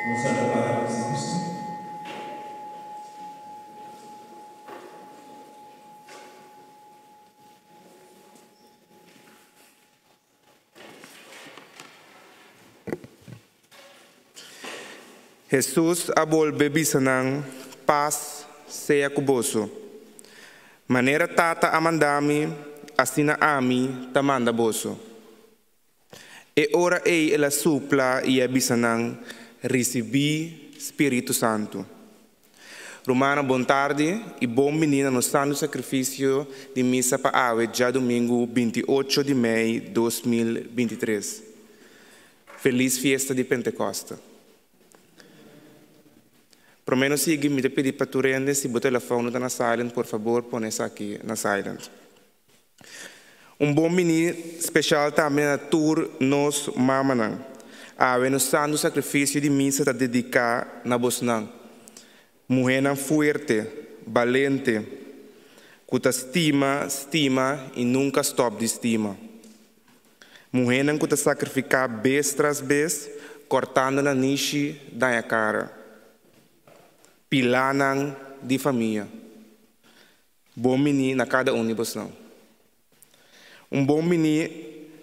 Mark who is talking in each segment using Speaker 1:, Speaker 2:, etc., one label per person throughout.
Speaker 1: Vamos a preparar este gusto.
Speaker 2: Jesus abolbe bisanang paz seja kuboso. Maneira tata amandami, asina ami tamanda boso. E ora ei ela supla e bisanang recebi Espírito Santo. Romana, boa tarde e bom menina no santo sacrifício de missa para ave, já domingo 28 de maio de 2023. Feliz festa de Pentecoste. Por menos siga me pedir para tu rende, se o telefone está na silent, por favor, põe isso aqui na silent. Bom menino especial também na tour nos mamanang. Ave no santo sacrifício de missa está dedicado na Bosnang. Mulher fuerte, valente, que estima e nunca stop de estima. Mulher que está sacrificar vez tras vez, cortando na niche da cara. Pilanang de família. Bom menino na cada de vocês. Bom menino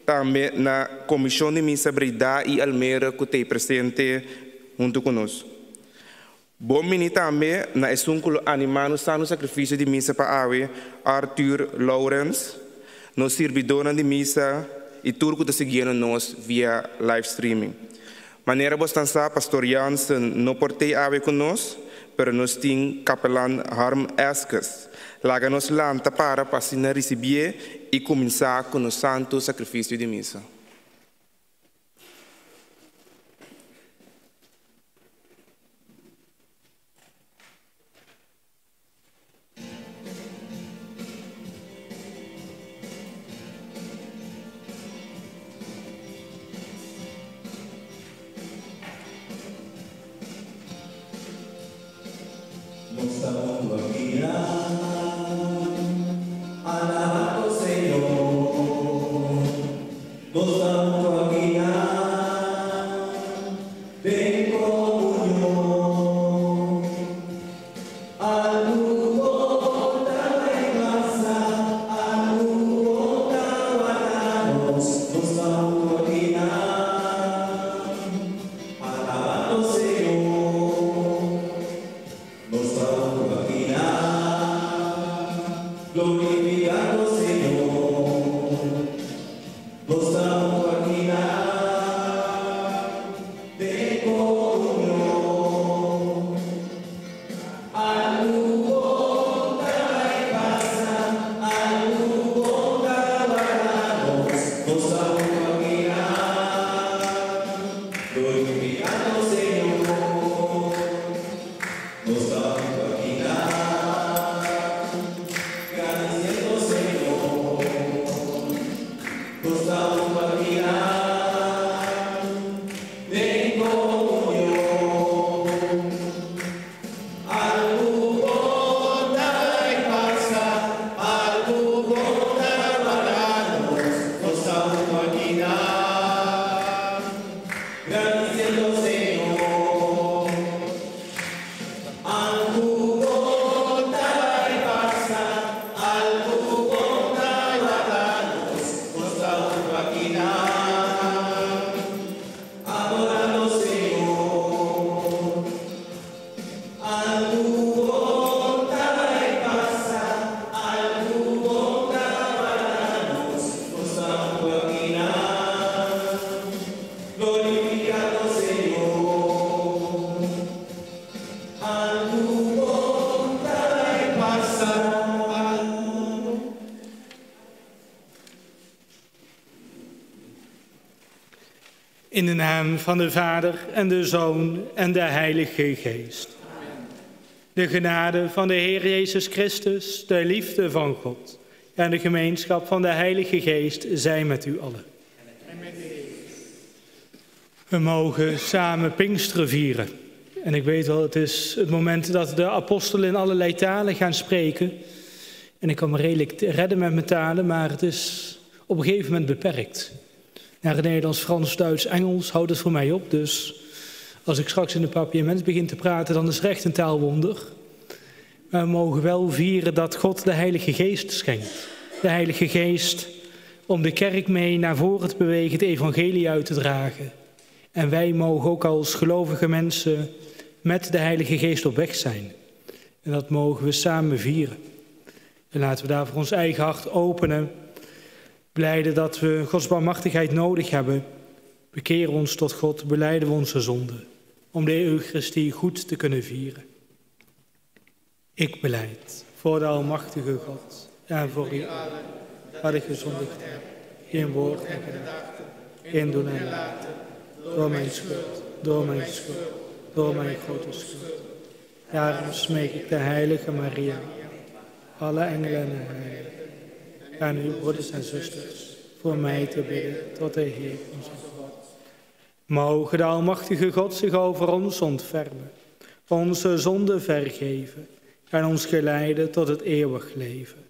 Speaker 2: também na Comissão de Missa Breda e Almeida que tem presente junto conosco. Bom menino também na esúnculo animado no sacrifício de missa para ave Arthur Lawrence, nos servidor de missa e tudo que está seguindo nós via live streaming. Maneira bastante pastor Jansen não portei ave conosco, pero nós temos capelão Harm Eskes. Laga nos lanta para passar receber e começar com o santo sacrifício de missa.
Speaker 3: In de naam van de Vader en de Zoon en de Heilige Geest. De genade van de Heer Jezus Christus, de liefde van God en de gemeenschap van de Heilige Geest zijn met u allen. We mogen samen Pinksteren vieren En ik weet wel, het is het moment dat de apostelen in allerlei talen gaan spreken. En ik kan me redelijk redden met mijn talen, maar het is op een gegeven moment beperkt. Naar het Nederlands, Frans, Duits, Engels houdt het voor mij op. Dus als ik straks in de papiaments begin te praten, dan is het echt een taalwonder. Maar we mogen wel vieren dat God de Heilige Geest schenkt. De Heilige Geest om de kerk mee naar voren te bewegen, het evangelie uit te dragen. En wij mogen ook als gelovige mensen met de Heilige Geest op weg zijn. En dat mogen we samen vieren. En laten we daar voor ons eigen hart openen. Blijden dat we Gods barmhartigheid nodig hebben. Bekeren ons tot God, belijden we onze zonden. Om de Eucharistie goed te kunnen vieren. Ik belijd voor de Almachtige God en voor u dat ik gezondigd heb. In woord en gedachte, in doen en laten. Door mijn schuld, door mijn grote schuld. Daarom smeek ik de heilige Maria, alle engelen en heiligen, en uw broeders en zusters, voor mij te bidden tot de Heer onze God. Mogen de Almachtige God zich over ons ontfermen, onze zonden vergeven en ons geleiden tot het eeuwig leven.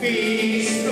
Speaker 4: Peace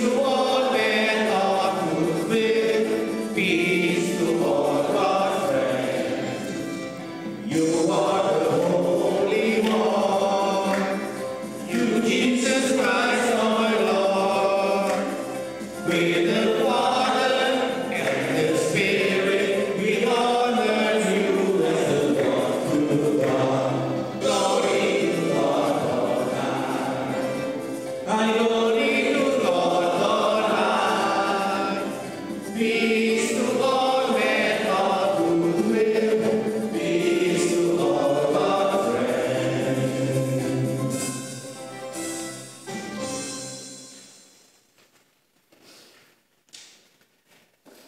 Speaker 4: to all men of good will.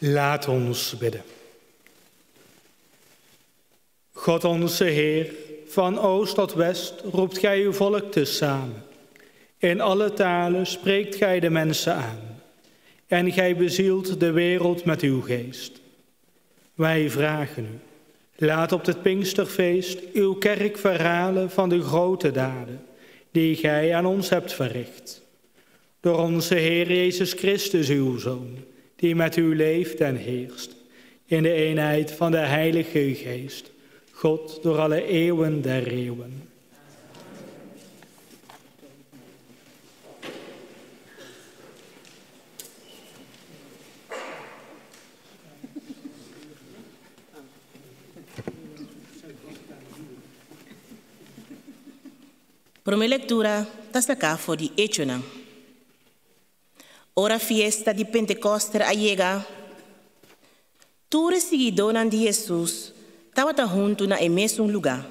Speaker 3: Laat ons bidden. God onze Heer, van oost tot west roept gij uw volk tezamen. In alle talen spreekt gij de mensen aan. En gij bezielt de wereld met uw geest. Wij vragen u, laat op het Pinksterfeest uw kerk verhalen van de grote daden die gij aan ons hebt verricht. Door onze Heer Jezus Christus, uw Zoon, die met u leeft en heerst, in de eenheid van de Heilige Geest, God door alle eeuwen der eeuwen.
Speaker 4: Prima lectura está acá for die Echona. Ora fiesta de Pentecostes allega. Todos seguidores de Jesús estaban juntos en el mismo lugar.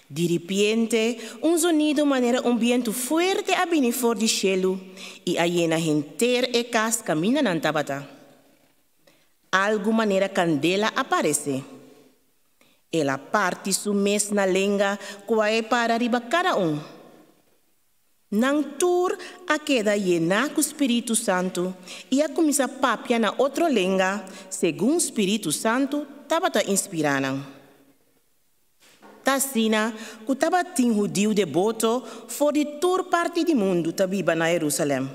Speaker 4: De repente, un sonido manera un viento fuerte vino por el cielo y allí la gente y casa caminan en tabata. Algo manera candela aparece. Ela parte su mesma lenga quae para arriba cada Nang tur a queda llena con Espíritu Santo y a comienza a papia na otra lenga según Espíritu Santo tabata inspirando. Tasina que taba tin judío devoto for de tur parte do mundo tabiba na Jerusalém.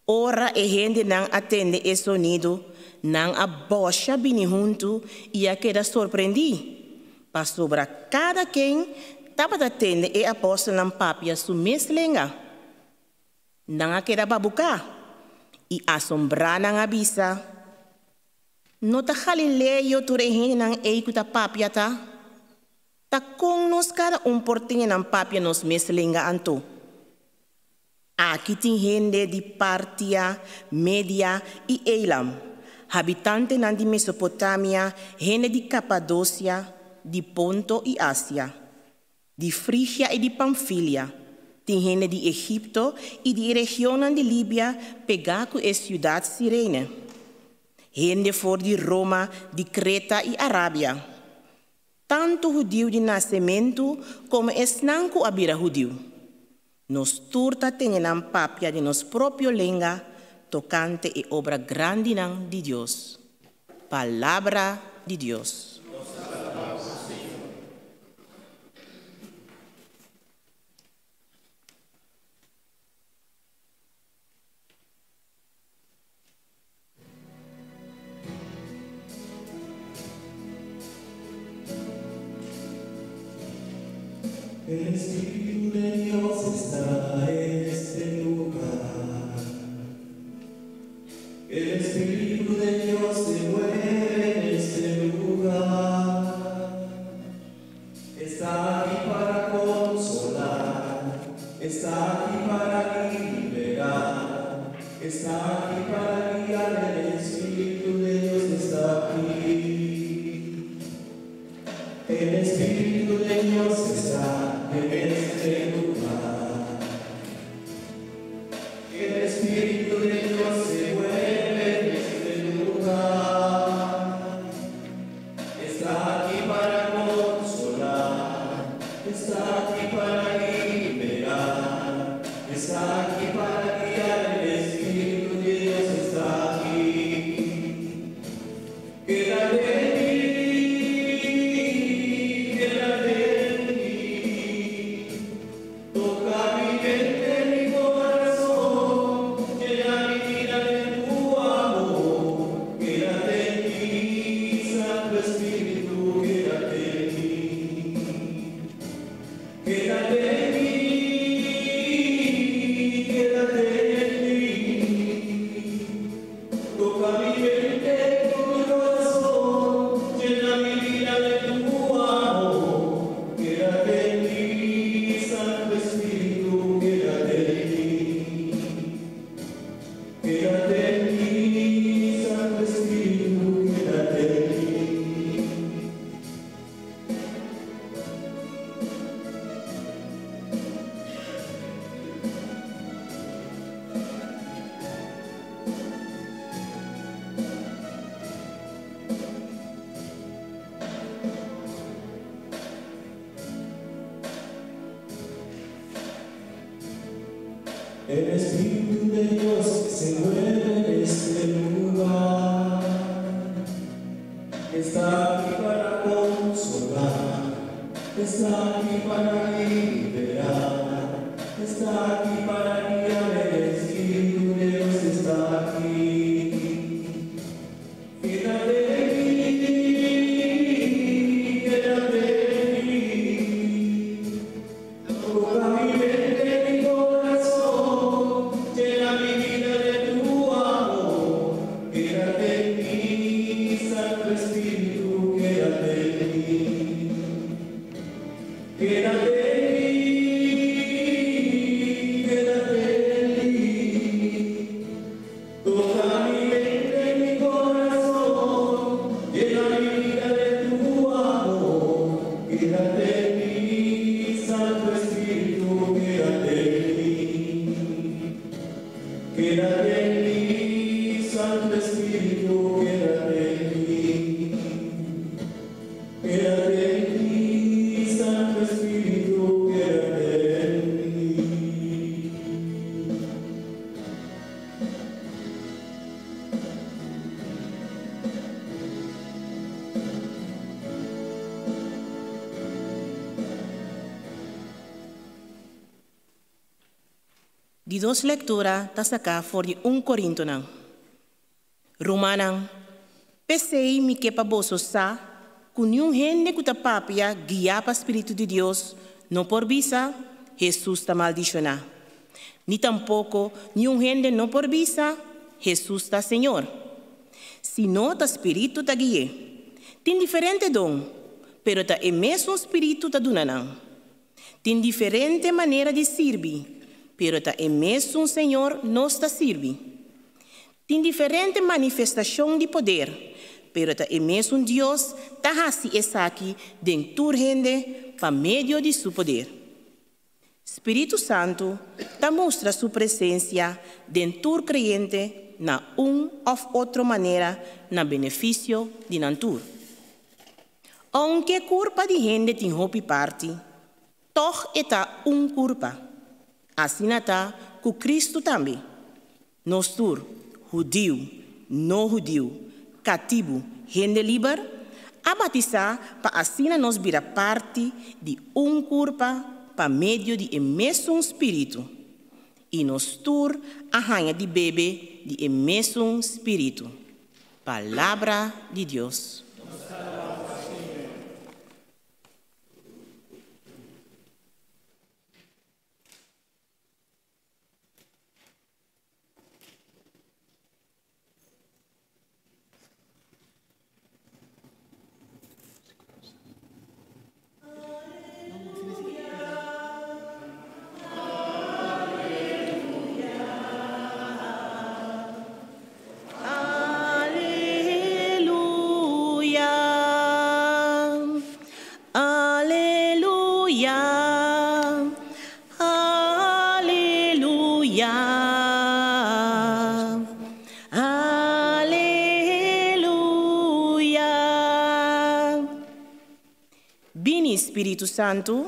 Speaker 4: Ora e gente não atende esse sonido, não a bocha bini junto e a queda surpreendi. Para sobre cada quem estava atende e apóstolo não papia su meslenga. Não a queda babuca e assombrar não avisa. Nota Galileu tu rehen não eikuta papia ta. Ta com nos cada portinho não papia nos meslenga anto. Aqui tem gente de Partia, Média e Elam, habitante de Mesopotâmia, gente de Capadócia, de Ponto e Ásia, de Frígia e de Panfilia, tem gente de Egipto e de região de Líbia, pegar com a cidade Cirene, gente for de Roma, de Creta e Arábia, tanto judeu de nascimento como esnanco abira judeu. Nos turta tenham papia de nos próprio lenga, tocante e obra grande de Deus. Palavra de Deus.
Speaker 1: El Espíritu de Dios está en este lugar. El Espíritu de Dios se mueve en este lugar. Está aquí para consolar, está aquí para liberar, está aquí para guiar. El Espíritu de Dios está aquí. El Espíritu de Dios está en este lugar. El Espíritu de Dios se mueve en este lugar. Está aquí para consolar, está aquí para liberar, está aquí para guiar. El Espíritu de Dios está aquí. Quédate. El Espíritu de Dios que se mueve en este lugar está aquí para consolar, está aquí para liberar, está aquí para guiar. El Espíritu de Dios está aquí. Quédate en mí, quédate en mí. Toca mi mente, mi corazón, llena mi vida de tu amor. Quédate en mí, Santo Espíritu, quédate en mí. Quédate en mí, quédate en mí. Toca mi mente, mi corazón, llena mi vida de tu amor. Quédate en mí, Santo Espíritu, quédate en mí. Quédate en mí, Santo Espíritu, quédate en mí. Quédate en mí, Santo Espíritu, quédate en mí.
Speaker 4: Die dos lectura ta saka voor die 1 Korinto nang. Romanan, pesei mi kepa boso sa, kunyung hende kuta papia guia pa Espíritu de Dios, no por visa, Jesús ta maldiciona. Ni tampoco, ni un gente no por visa, Jesús ta Señor. Sino ta Espíritu ta guie. Tin diferente don, pero ta el mesmo Espíritu ta dunanan. Tin diferente manera de servir, pero ta el mesmo Señor nos ta sirve. Tin diferente manifestación de poder, pero ta el mesmo Dios ta hasi esa aquí dentro gente pa medio de su poder. Espíritu Santo ta mostra su presencia dentro creyente na of otra manera na beneficio de natur. Aunque culpa de gente tin hopi parte, toch eta culpa. Assim está com Cristo também. Nós tur, judeu, não judeu, cativo, gente livre, a batizar para assim nós virar parte de culpa para meio de mesmo Espírito. E nós tur arranha de bebê de mesmo Espírito. Palavra de Deus. Espírito Santo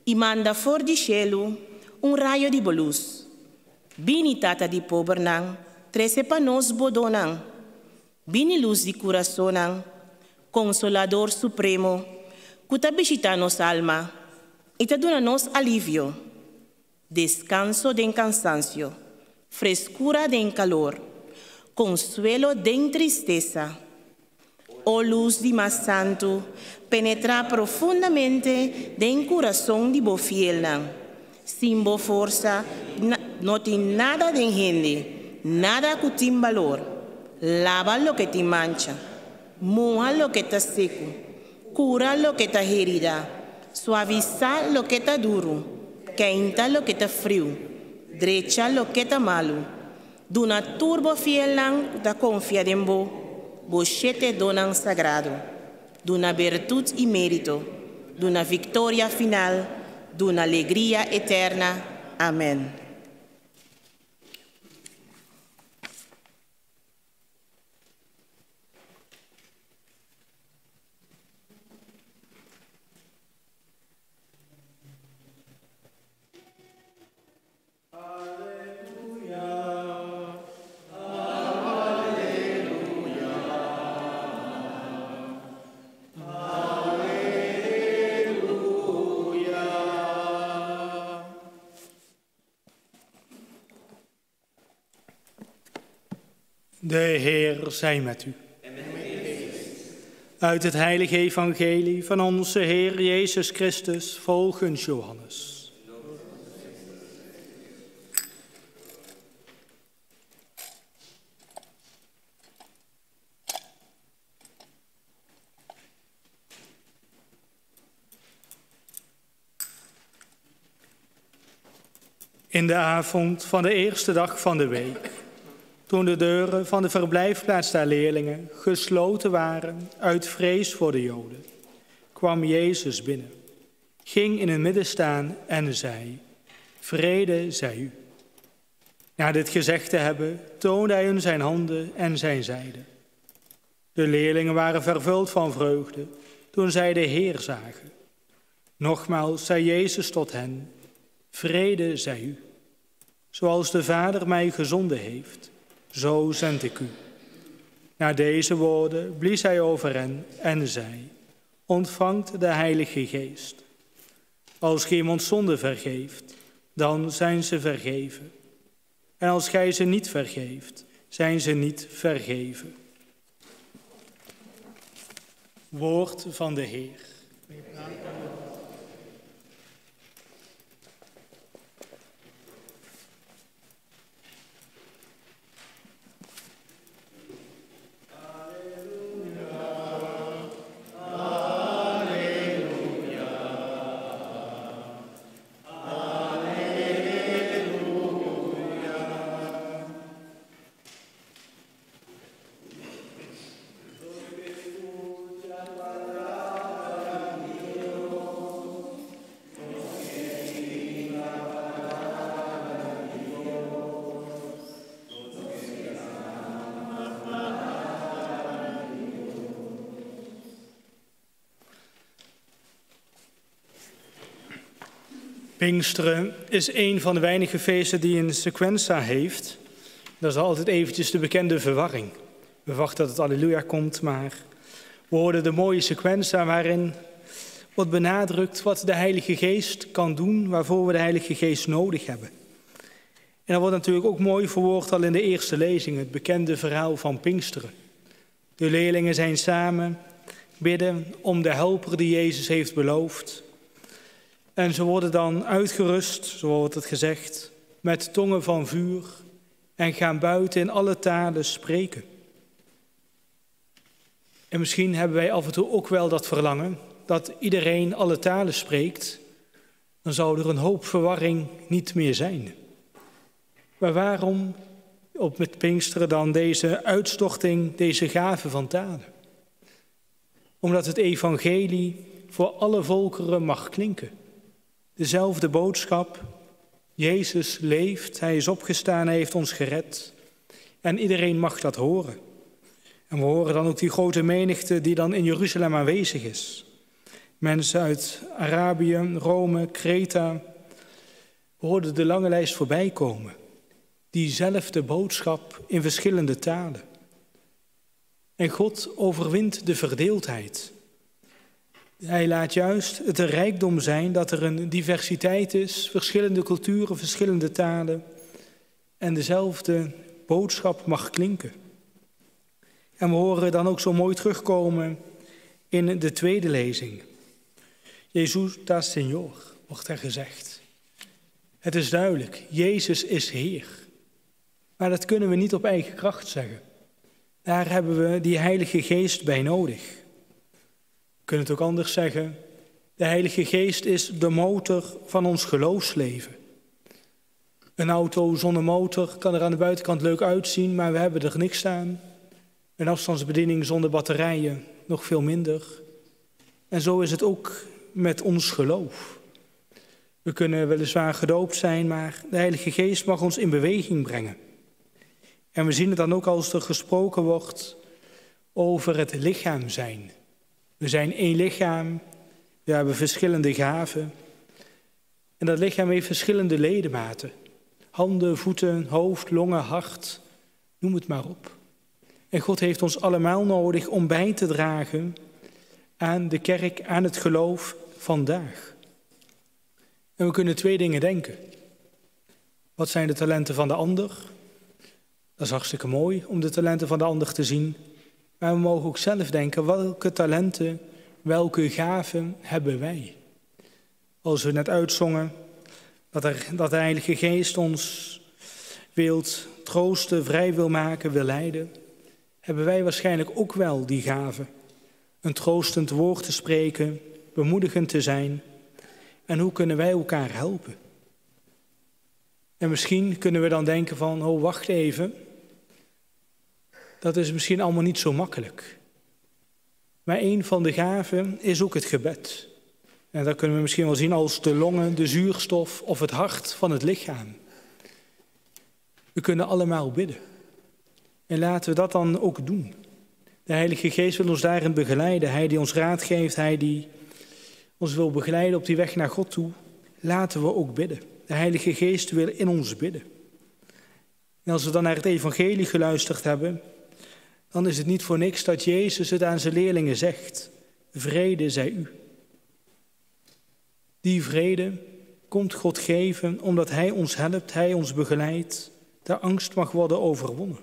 Speaker 4: e manda for di cielo raio de luz. Bini tata di pobernang, trece panos bodonang. Bini luz di coraçonang, consolador supremo, cuta visita nos alma e te dona nos alivio, descanso den cansancio, frescura den calor, consuelo den tristeza. Oh luz de más santo, penetra profundamente den corazón de bo fiel, sin bo força, no tiene nada de gente, nada que tiene valor. Lava lo que te mancha, moja lo que está seco, cura lo que está herida, suaviza lo que está duro, quenta lo que está frío, derecha lo que está malo. Duna turbo fiel da confia en bo. Bochete donan sagrado, de una virtud y mérito, de una victoria final, de una alegría eterna. Amén.
Speaker 1: Aleluya.
Speaker 3: De Heer zij met u. Uit het heilige evangelie van onze Heer Jezus Christus volgens Johannes. In de avond van de eerste dag van de week, toen de deuren van de verblijfplaats der leerlingen gesloten waren uit vrees voor de Joden, kwam Jezus binnen, ging in het midden staan en zei: Vrede zij u. Na dit gezegd te hebben, toonde hij hun zijn handen en zijn zijde. De leerlingen waren vervuld van vreugde toen zij de Heer zagen. Nogmaals zei Jezus tot hen: Vrede zij u. Zoals de Vader mij gezonden heeft, zo zend ik u. Na deze woorden blies hij over hen en zei: Ontvangt de Heilige Geest. Als ge iemand zonde vergeeft, dan zijn ze vergeven. En als gij ze niet vergeeft, zijn ze niet vergeven. Woord van de Heer. Pinksteren is een van de weinige feesten die een sequenza heeft. Dat is altijd eventjes de bekende verwarring. We wachten dat het Alleluia komt, maar we horen de mooie sequenza waarin wordt benadrukt wat de Heilige Geest kan doen, waarvoor we de Heilige Geest nodig hebben. En dat wordt natuurlijk ook mooi verwoord al in de eerste lezing, het bekende verhaal van Pinksteren. De leerlingen zijn samen, bidden om de helper die Jezus heeft beloofd. En ze worden dan uitgerust, zo wordt het gezegd, met tongen van vuur en gaan buiten in alle talen spreken. En misschien hebben wij af en toe ook wel dat verlangen dat iedereen alle talen spreekt. Dan zou er een hoop verwarring niet meer zijn. Maar waarom met Pinksteren dan deze uitstorting, deze gave van talen? Omdat het evangelie voor alle volkeren mag klinken. Dezelfde boodschap, Jezus leeft, hij is opgestaan, hij heeft ons gered. En iedereen mag dat horen. En we horen dan ook die grote menigte die dan in Jeruzalem aanwezig is. Mensen uit Arabië, Rome, Kreta. We hoorden de lange lijst voorbij komen. Diezelfde boodschap in verschillende talen. En God overwint de verdeeldheid. Hij laat juist het een rijkdom zijn dat er een diversiteit is, verschillende culturen, verschillende talen. En dezelfde boodschap mag klinken. En we horen dan ook zo mooi terugkomen in de tweede lezing. Jezus ta Señor, wordt er gezegd. Het is duidelijk, Jezus is Heer. Maar dat kunnen we niet op eigen kracht zeggen. Daar hebben we die Heilige Geest bij nodig. We kunnen het ook anders zeggen. De Heilige Geest is de motor van ons geloofsleven. Een auto zonder motor kan er aan de buitenkant leuk uitzien, maar we hebben er niks aan. Een afstandsbediening zonder batterijen nog veel minder. En zo is het ook met ons geloof. We kunnen weliswaar gedoopt zijn, maar de Heilige Geest mag ons in beweging brengen. En we zien het dan ook als er gesproken wordt over het lichaam zijn. We zijn één lichaam, we hebben verschillende gaven. En dat lichaam heeft verschillende ledematen. Handen, voeten, hoofd, longen, hart, noem het maar op. En God heeft ons allemaal nodig om bij te dragen aan de kerk, aan het geloof vandaag. En we kunnen twee dingen denken. Wat zijn de talenten van de ander? Dat is hartstikke mooi om de talenten van de ander te zien. Maar we mogen ook zelf denken, welke talenten, welke gaven hebben wij? Als we net uitzongen dat de Heilige Geest ons wil troosten, vrij wil maken, wil leiden, hebben wij waarschijnlijk ook wel die gaven. Een troostend woord te spreken, bemoedigend te zijn. En hoe kunnen wij elkaar helpen? En misschien kunnen we dan denken van, oh wacht even, dat is misschien allemaal niet zo makkelijk. Maar een van de gaven is ook het gebed. En dat kunnen we misschien wel zien als de longen, de zuurstof of het hart van het lichaam. We kunnen allemaal bidden. En laten we dat dan ook doen. De Heilige Geest wil ons daarin begeleiden. Hij die ons raad geeft, hij die ons wil begeleiden op die weg naar God toe. Laten we ook bidden. De Heilige Geest wil in ons bidden. En als we dan naar het evangelie geluisterd hebben, dan is het niet voor niks dat Jezus het aan zijn leerlingen zegt. Vrede zij u. Die vrede komt God geven omdat Hij ons helpt, Hij ons begeleidt. De angst mag worden overwonnen.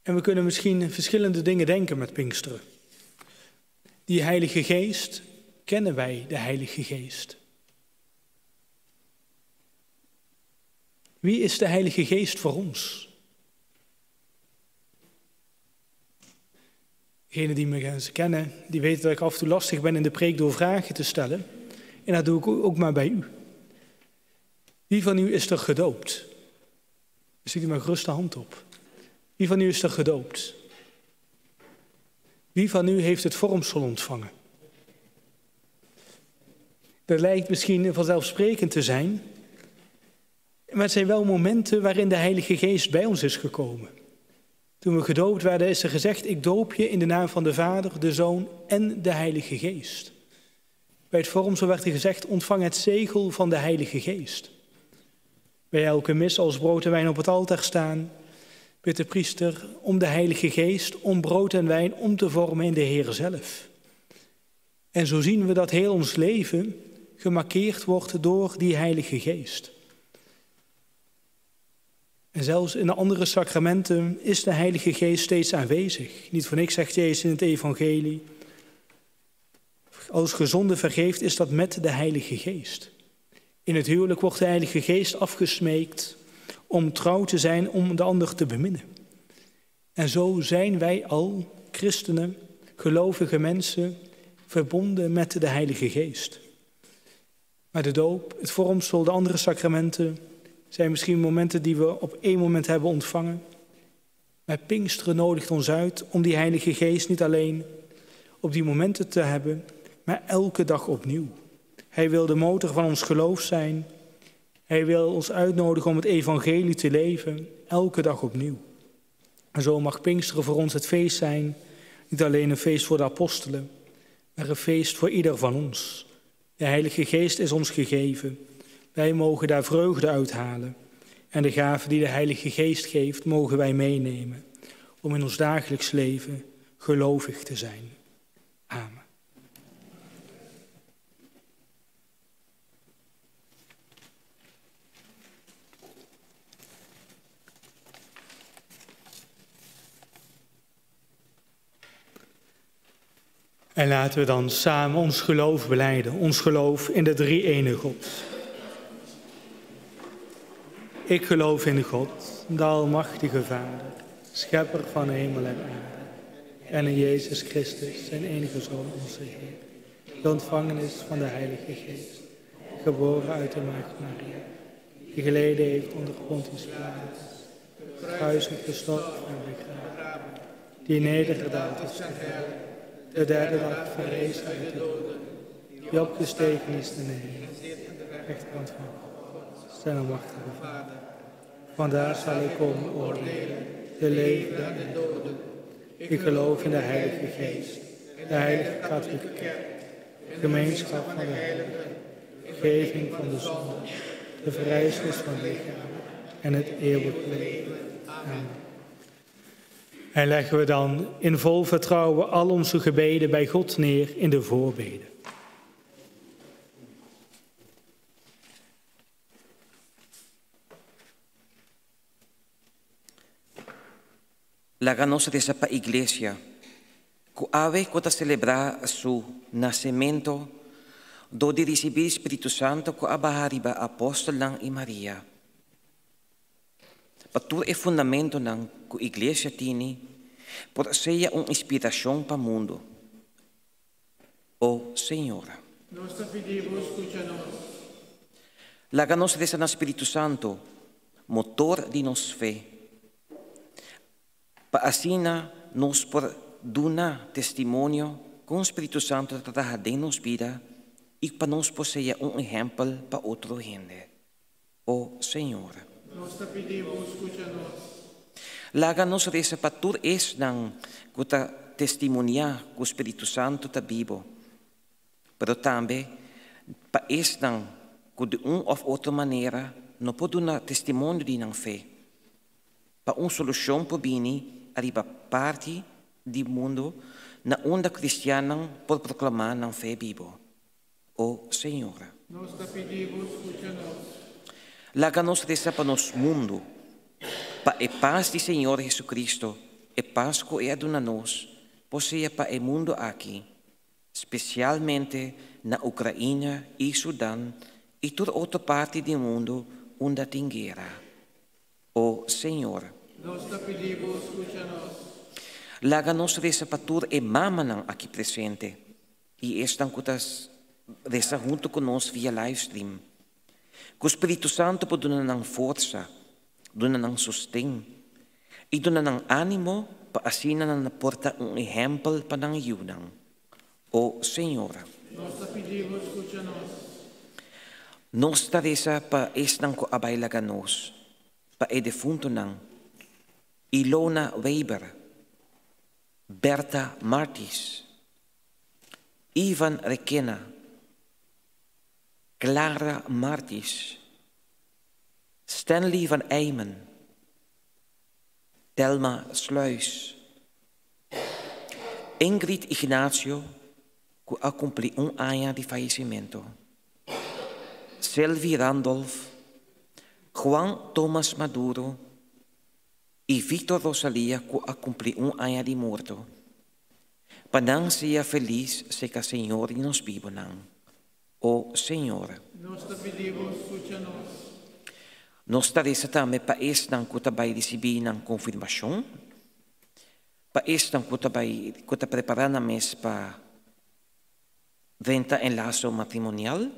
Speaker 3: En we kunnen misschien verschillende dingen denken met Pinksteren. Die Heilige Geest, kennen wij de Heilige Geest? Wie is de Heilige Geest voor ons? Degenen die me kennen, die weten dat ik af en toe lastig ben in de preek door vragen te stellen. En dat doe ik ook maar bij u. Wie van u is er gedoopt? Steekt u maar gerust de hand op. Wie van u is er gedoopt? Wie van u heeft het vormsel ontvangen? Dat lijkt misschien vanzelfsprekend te zijn, maar het zijn wel momenten waarin de Heilige Geest bij ons is gekomen. Toen we gedoopt werden is er gezegd, ik doop je in de naam van de Vader, de Zoon en de Heilige Geest. Bij het vormsel werd er gezegd, ontvang het zegel van de Heilige Geest. Bij elke mis als brood en wijn op het altaar staan, bidt de priester om de Heilige Geest, om brood en wijn om te vormen in de Heer zelf. En zo zien we dat heel ons leven gemarkeerd wordt door die Heilige Geest. En zelfs in de andere sacramenten is de Heilige Geest steeds aanwezig. Niet voor niks zegt Jezus in het evangelie, als gezonde vergeeft is dat met de Heilige Geest. In het huwelijk wordt de Heilige Geest afgesmeekt om trouw te zijn, om de ander te beminnen. En zo zijn wij al, christenen, gelovige mensen, verbonden met de Heilige Geest. Maar de doop, het vormsel, de andere sacramenten zijn misschien momenten die we op één moment hebben ontvangen. Maar Pinksteren nodigt ons uit om die Heilige Geest niet alleen op die momenten te hebben, maar elke dag opnieuw. Hij wil de motor van ons geloof zijn. Hij wil ons uitnodigen om het evangelie te leven, elke dag opnieuw. En zo mag Pinksteren voor ons het feest zijn, niet alleen een feest voor de apostelen, maar een feest voor ieder van ons. De Heilige Geest is ons gegeven. Wij mogen daar vreugde uithalen. En de gaven die de Heilige Geest geeft, mogen wij meenemen om in ons dagelijks leven gelovig te zijn. Amen. En laten we dan samen ons geloof belijden, ons geloof in de drie-ene God. Ik geloof in God, de almachtige Vader, schepper van hemel en aarde, en in Jezus Christus, zijn enige Zoon, onze Heer, die ontvangen is van de Heilige Geest, geboren uit de maagd Maria, die geleden heeft onder Pontius Pilatus, gekruisigd, gestorven en begraven, die nedergedaald is gevallen, de derde dag verrees uit de doden, die opgestegen is ten hemel, rechterhand van God, zijn almachtige Vader. Vandaar zal ik komen oordelen, de levenden en de doden. Ik geloof in de Heilige Geest, de Heilige Katholieke Kerk, de gemeenschap van de heiligen, de vergeving van de zonde, de verrijzenis van het lichaam en het eeuwige leven. Amen. En leggen we dan in vol vertrouwen al onze gebeden bij God neer in de voorbeden.
Speaker 5: Láganos de esa iglesia, que ave que celebrar su nacimiento, do de recibir Espíritu Santo, que abahariba apóstol lang y Maria. Patur e fundamento ng iglesia tini, por seja inspiração para o mundo. O Senhor,
Speaker 3: Nos te pedimos, escúchanos.
Speaker 5: láganos de San Espíritu Santo, motor de nos fé, para asina nos por duna testimonio com o Espírito Santo tratar de nos vida e para nos poseia exemplo para outra gente. O Senhor,
Speaker 3: Nos te pedimos, escúchanos.
Speaker 5: láganos de essa patur es ng kuta testimonia com o Espírito Santo ta vivo, pero também pa es ng de of outra maneira não pode dar testemunho de não fé. Pa solução por bini arriba parte do mundo na onda cristiana por proclamar não fé vivo. O Senhor,
Speaker 3: Nos te pedimos, escúchanos.
Speaker 5: láganos dessa para nos mundo, pa e paz de Senhor Jesucristo, e paz que é dona nos, poseia pa e mundo aqui, especialmente na Ucrânia e Sudão e toda outra parte do mundo onde tem guerra. O Senhor,
Speaker 3: Nos te pedimos, escúchanos.
Speaker 5: láganos dessa patur e mama aqui presente, e estão cutas dessa junto conosco via live stream. Que o Espírito Santo pode dar ng força, dar ng sustento, e dar ng ânimo para assim na porta exemplo para ng yunang. O Senhor,
Speaker 3: Nos te pedimos, escúchanos.
Speaker 5: nos taresa pa estang ko abay laganos, pa e defunto ng Ilona Weber, Berta Martis, Ivan Requena, Clara Martis, Stanley van Eymen, Delma Sluis, Ingrid Ignacio, que accompli año de fallecimiento, Sylvie Randolph, Juan Tomás Maduro y Víctor Rosalía, que accompli año de muerto. Panang sea feliz se que Señor y nos vivo nang. O Senhor,
Speaker 3: Nos te pedimos, escúchanos.
Speaker 5: nos taresa também para este nang que tabay receber ng confirmação, para este nang que tabay preparar na mes para venta em laço matrimonial,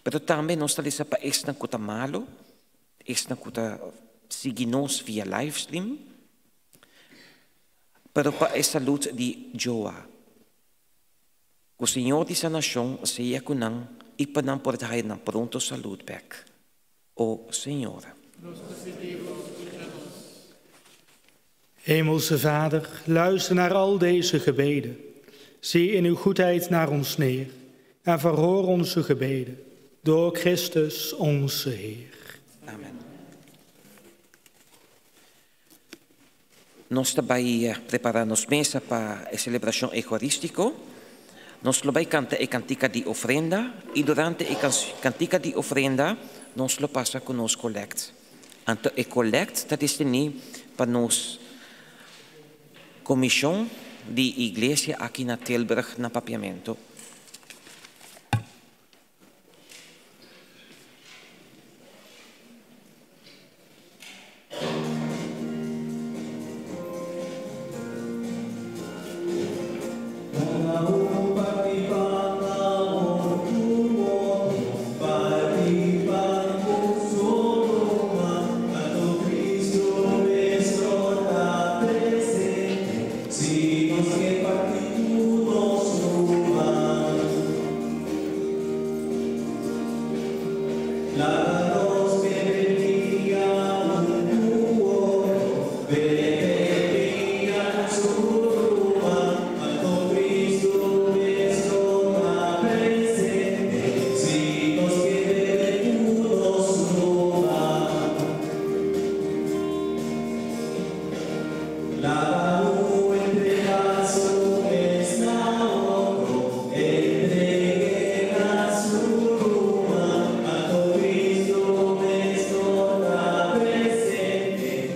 Speaker 5: pero também nos taresa para este nang que malo, este nang que seguinos via live stream, pero para a saúde de Joa. Que o Senhor de sa nação seja kunang ipanang portahay ng pronto saúde back. O Senhor.
Speaker 3: Nos te pedimos, escúchanos.
Speaker 6: Hemelse Vader, luister naar al deze gebeden. Zie in uw goedheid naar ons neer en verhoor onze gebeden. Door Christus onze Heer.
Speaker 5: Amen. Nós também preparamos mesa para a celebração eucarística. Nós lo vai cantar a cantica de ofrenda e durante a cantica de ofrenda nós lo passa com nos collect. Então a collect está destinada para nos comissão de igreja aqui na Tilburg na Papiamento.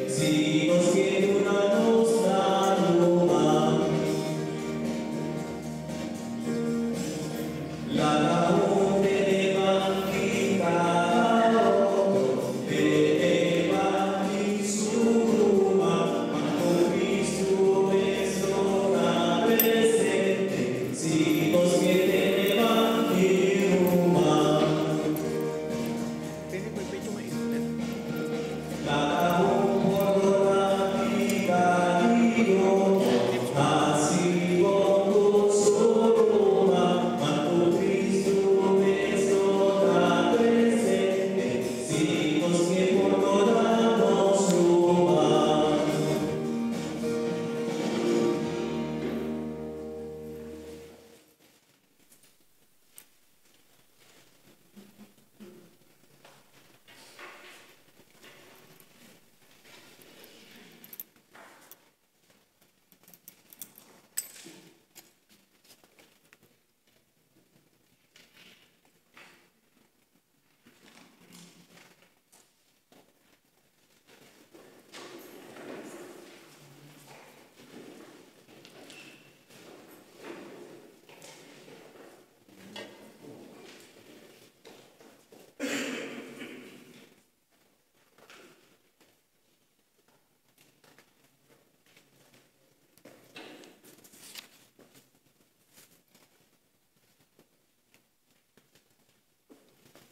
Speaker 1: Si nos quiere una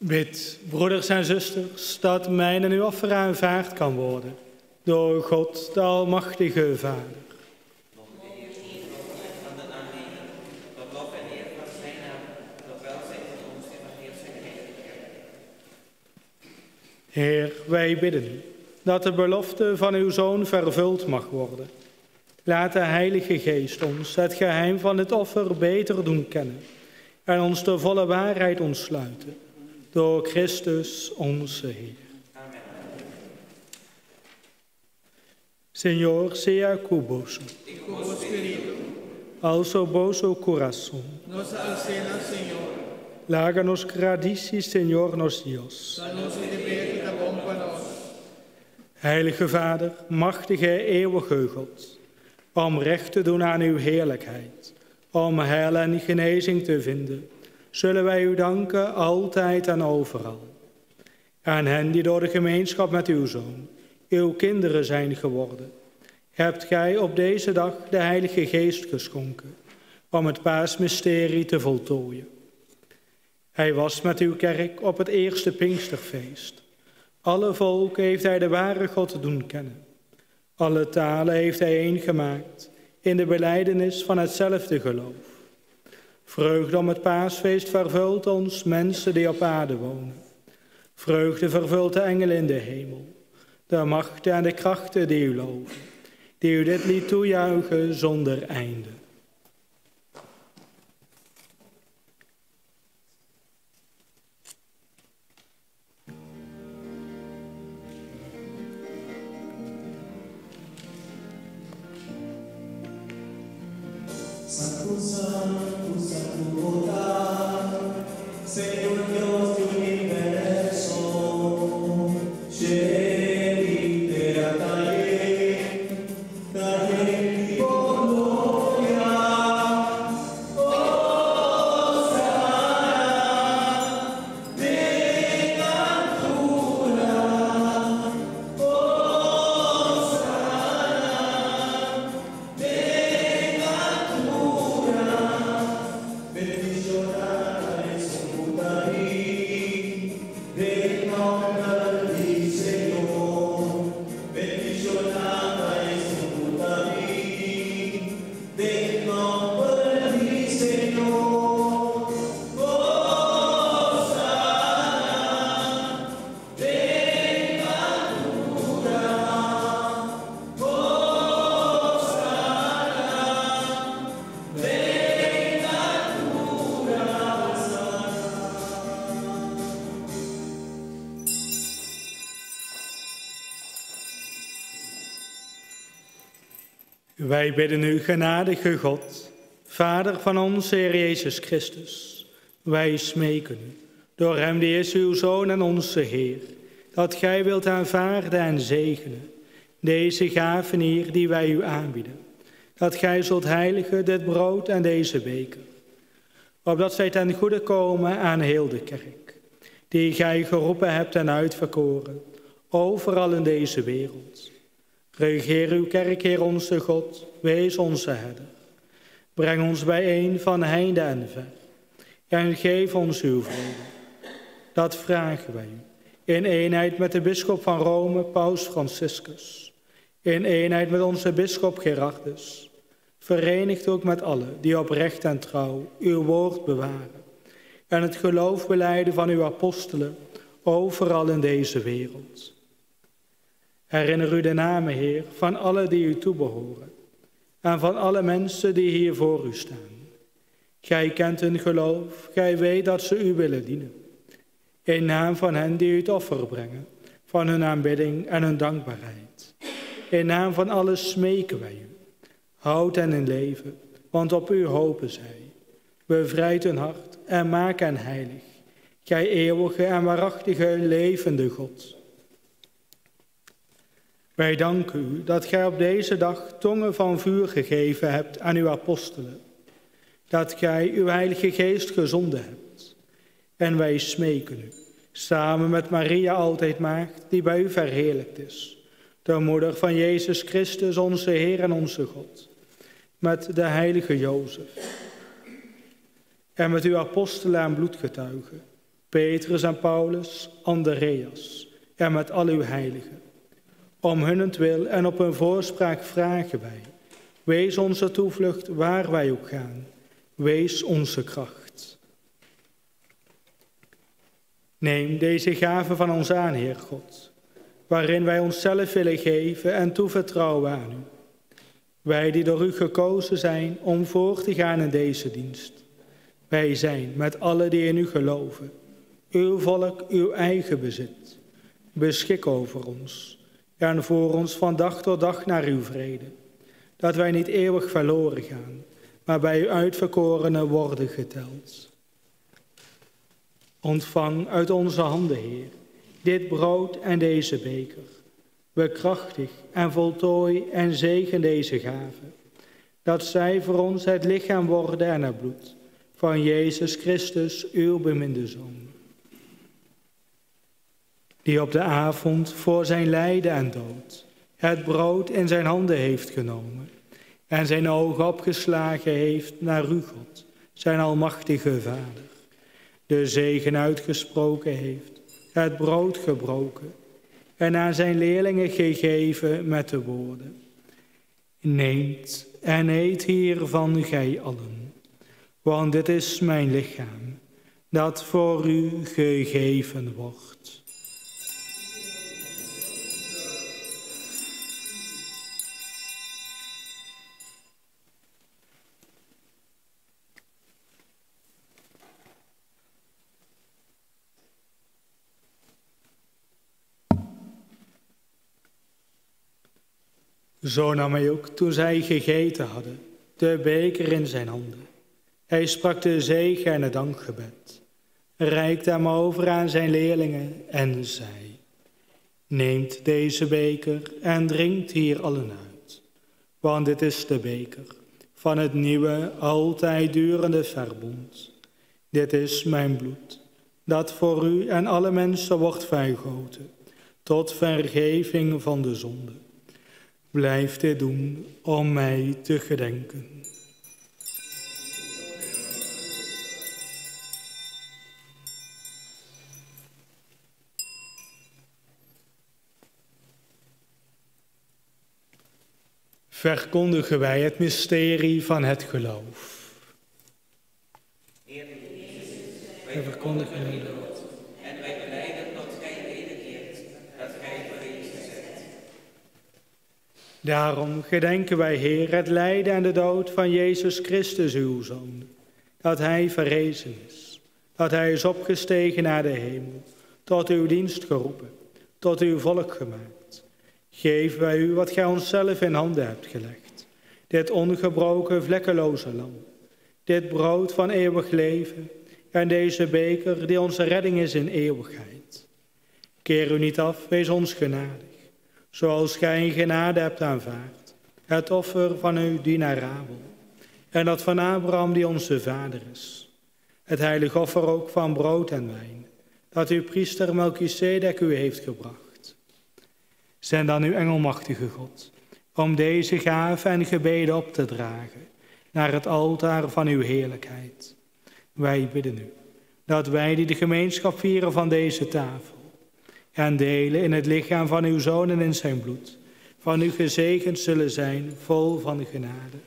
Speaker 3: Bid, broeders en zusters, dat mijn en uw offer aanvaard kan worden door God, de Almachtige Vader. Heer, wij bidden u dat de belofte van uw Zoon vervuld mag worden. Laat de Heilige Geest ons het geheim van het offer beter doen kennen en ons de volle waarheid ontsluiten. Door Christus onze Heer. Amen. Señor, sea cuboso. Y cubo espíritu. Also boso corazón. Nos alcena, Señor. Láganos gradici, Señor, nos Dios. Danos de beter bom panos. Heilige Vader, machtige eeuwige God, om recht te doen aan uw heerlijkheid, om heil en genezing te vinden, zullen wij u danken altijd en overal. Aan hen die door de gemeenschap met uw Zoon, uw kinderen zijn geworden, hebt gij op deze dag de Heilige Geest geschonken, om het paasmysterie te voltooien. Hij was met uw kerk op het eerste Pinksterfeest. Alle volken heeft hij de ware God doen kennen. Alle talen heeft hij eengemaakt in de belijdenis van hetzelfde geloof. Vreugde om het paasfeest vervult ons, mensen die op aarde wonen. Vreugde vervult de engelen in de hemel, de machten en de krachten die u loven, die u dit lied toejuichen zonder einde.
Speaker 1: Santo, Santo, Santo, Señor Dios del universo,
Speaker 3: Wij bidden u, genadige God, Vader van onze Heer Jezus Christus. Wij smeken u, door hem die is uw Zoon en onze Heer, dat gij wilt aanvaarden en zegenen deze gaven hier die wij u aanbieden. Dat gij zult heiligen dit brood en deze beker, opdat zij ten goede komen aan heel de kerk, die gij geroepen hebt en uitverkoren, overal in deze wereld. Regeer uw kerk, Heer onze God, wees onze herder. Breng ons bijeen van heinde en ver, en geef ons uw vrede. Dat vragen wij u, in eenheid met de bisschop van Rome, Paus Franciscus, in eenheid met onze bisschop Gerardus, verenigd ook met allen die oprecht en trouw uw woord bewaren en het geloof belijden van uw apostelen overal in deze wereld. Herinner u de namen, Heer, van allen die u toebehoren en van alle mensen die hier voor u staan. Gij kent hun geloof, gij weet dat ze u willen dienen. In naam van hen die u het offer brengen, van hun aanbidding en hun dankbaarheid. In naam van alles smeken wij u. Houd hen in leven, want op u hopen zij. Bevrijd hun hart en maak hen heilig. Gij eeuwige en waarachtige levende God. Wij danken u dat gij op deze dag tongen van vuur gegeven hebt aan uw apostelen. Dat gij uw Heilige Geest gezonden hebt. En wij smeken u, samen met Maria altijd maagd, die bij u verheerlijkt is, de moeder van Jezus Christus, onze Heer en onze God, met de heilige Jozef en met uw apostelen en bloedgetuigen,
Speaker 6: Petrus en Paulus, Andreas en met al uw heiligen. Om hunnentwil en op hun voorspraak vragen wij. Wees onze toevlucht waar wij ook gaan. Wees onze kracht. Neem deze gave van ons aan, Heer God, waarin wij onszelf willen geven en toevertrouwen aan u. Wij die door u gekozen zijn om voor te gaan in deze dienst. Wij zijn met allen die in u geloven, uw volk, uw eigen bezit. Beschik over ons en voer ons van dag tot dag naar uw vrede, dat wij niet eeuwig verloren gaan, maar bij uw uitverkorenen worden geteld. Ontvang uit onze handen, Heer, dit brood en deze beker. Bekrachtig en voltooi en zegen deze gave, dat zij voor ons het lichaam worden en het bloed van Jezus Christus, uw beminde Zoon, die op de avond voor zijn lijden en dood het brood in zijn handen heeft genomen en zijn ogen opgeslagen heeft naar u, God, zijn almachtige Vader, de zegen uitgesproken heeft, het brood gebroken en aan zijn leerlingen gegeven met de woorden: neemt en eet hiervan gij allen, want dit is mijn lichaam, dat voor u gegeven wordt. Zo nam hij ook, toen zij gegeten hadden, de beker in zijn handen. Hij sprak de zegen en het dankgebed, reikte hem over aan zijn leerlingen en zei: neemt deze beker en drinkt hier allen uit, want dit is de beker van het nieuwe, altijd durende verbond. Dit is mijn bloed, dat voor u en alle mensen wordt vergoten, tot vergeving van de zonde. Blijf dit doen om mij te gedenken. Verkondigen wij het mysterie van het geloof. Wij verkondigen uw dood en wij belijden dat gij wederkeert, dat gij verrezen zijt. Daarom gedenken wij, Heer, het lijden en de dood van Jezus Christus, uw Zoon, dat hij verrezen is, dat hij is opgestegen naar de hemel, tot uw dienst geroepen, tot uw volk gemaakt. Geven wij u wat gij onszelf in handen hebt gelegd, dit ongebroken, vlekkeloze lam, dit brood van eeuwig leven en deze beker die onze redding is in eeuwigheid. Keer u niet af, wees ons genadig, zoals gij in genade hebt aanvaard, het offer van uw dienaar Abel en dat van Abraham die onze vader is. Het heilig offer ook van brood en wijn, dat uw priester Melchisedek u heeft gebracht. Zend dan uw engelmachtige God, om deze gave en gebeden op te dragen naar het altaar van uw heerlijkheid. Wij bidden u, dat wij die de gemeenschap vieren van deze tafel en delen in het lichaam van uw Zoon en in zijn bloed, van u gezegend zullen zijn, vol van genade.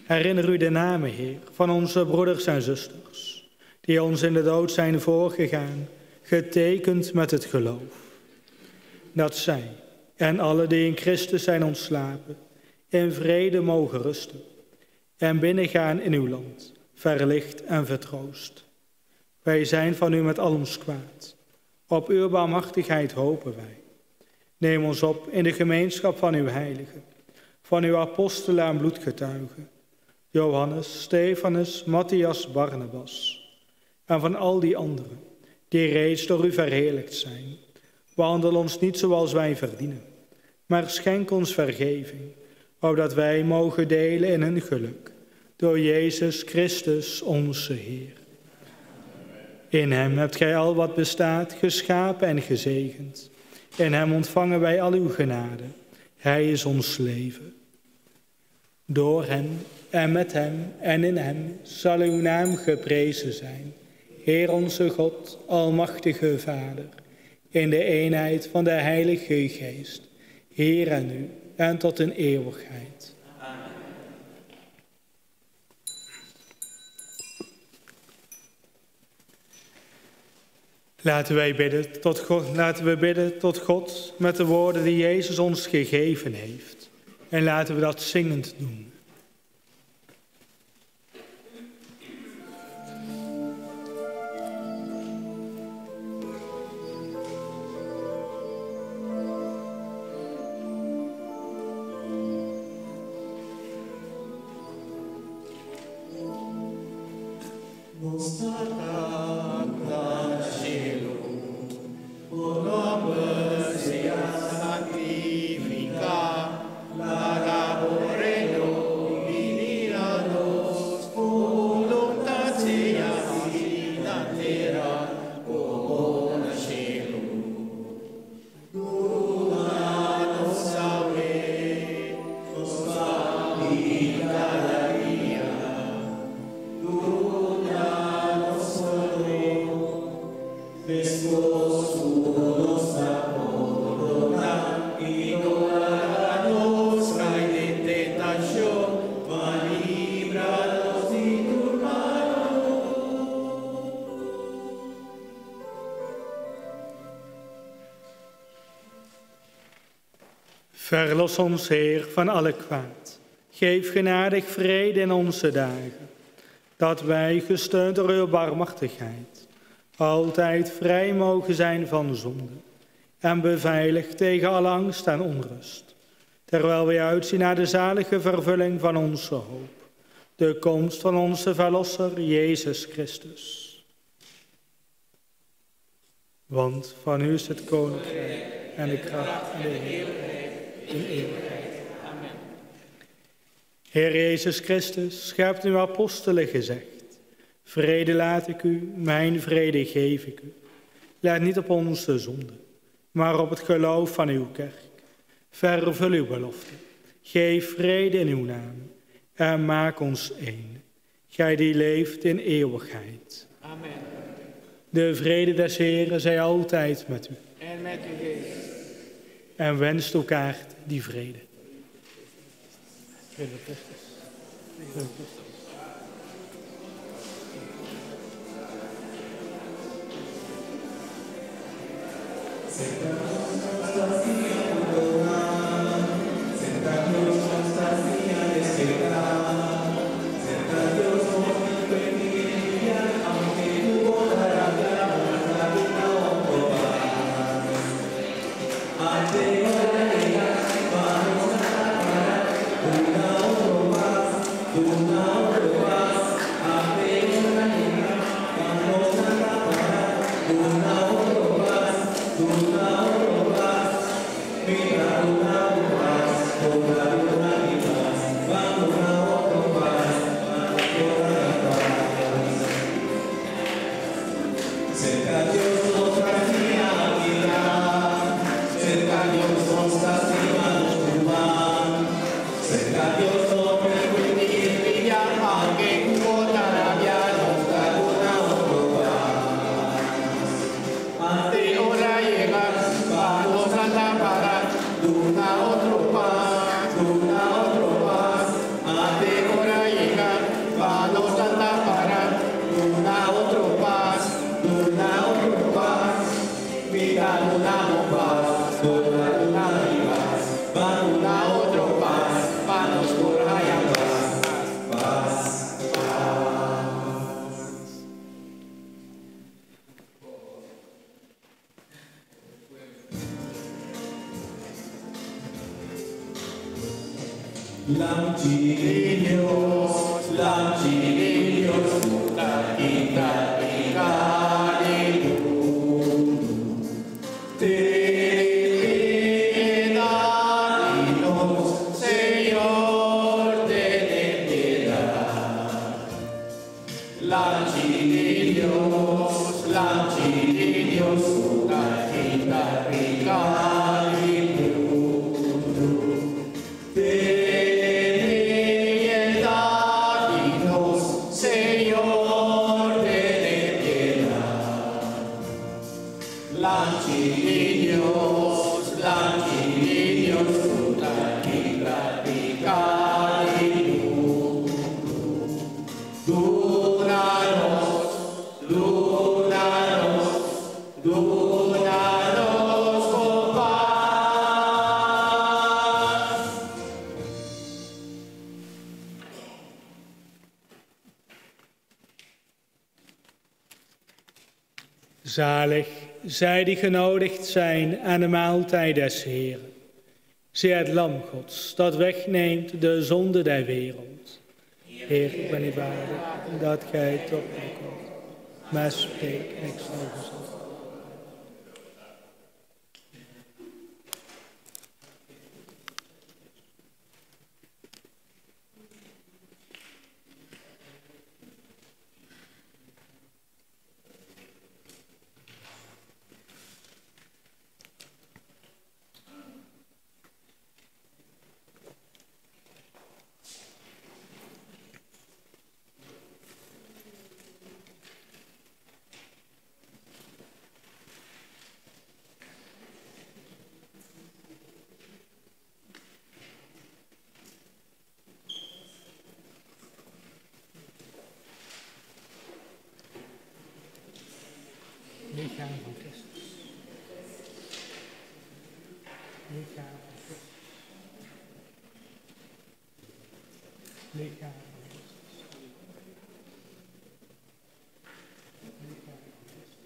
Speaker 6: Herinner u de namen, Heer, van onze broeders en zusters, die ons in de dood zijn voorgegaan, getekend met het geloof. Dat zij en alle die in Christus zijn ontslapen, in vrede mogen rusten en binnengaan in uw land, verlicht en vertroost. Wij zijn van u met al ons kwaad. Op uw barmhartigheid hopen wij. Neem ons op in de gemeenschap van uw heiligen, van uw apostelen en bloedgetuigen, Johannes, Stefanus, Matthias, Barnabas, en van al die anderen die reeds door u verheerlijkt zijn. Wandel ons niet zoals wij verdienen, maar schenk ons vergeving, opdat wij mogen delen in hun geluk, door Jezus Christus onze Heer. In hem hebt gij al wat bestaat, geschapen en gezegend. In hem ontvangen wij al uw genade. Hij is ons leven. Door hem en met hem en in hem zal uw naam geprezen zijn,
Speaker 3: Heer onze God, almachtige Vader, in de eenheid van de Heilige Geest, Heer en nu en tot in eeuwigheid.
Speaker 5: Amen.
Speaker 3: Laten we bidden tot God met de woorden die Jezus ons gegeven heeft. En laten we dat zingend doen. Verlos ons, Heer, van alle kwaad. Geef genadig vrede in onze dagen, dat wij, gesteund door uw barmhartigheid, altijd vrij mogen zijn van zonde en beveiligd tegen alle angst en onrust, terwijl wij uitzien naar de zalige vervulling van onze hoop, de komst van onze Verlosser, Jezus Christus. Want van u is het koninkrijk en de kracht en de heerlijkheid in eeuwigheid. Amen. Heer Jezus Christus, gij hebt uw apostelen gezegd: vrede laat ik u, mijn vrede geef ik u. Let niet op onze zonde, maar op het geloof van uw kerk. Vervul uw belofte. Geef vrede in uw naam en maak ons één. Gij die leeft in eeuwigheid.
Speaker 6: Amen.
Speaker 3: De vrede des Heeren zij altijd met u.
Speaker 6: En met uw geest.
Speaker 3: En wenst elkaar die vrede. Vrede Christus. Vrede Christus.
Speaker 1: Señor de
Speaker 3: Zalig zij die genodigd zijn aan de maaltijd des Heeren. Zie het lam Gods dat wegneemt de zonde der wereld. Heer, ik ben niet waardig dat gij tot mij komt, maar spreek en ik zal gezond. Lichaam van Christus. Lichaam van Christus. Lichaam van Christus. Lichaam van Christus.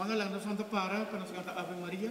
Speaker 7: Mga lang na Santa Para, panasaganta Ave Maria.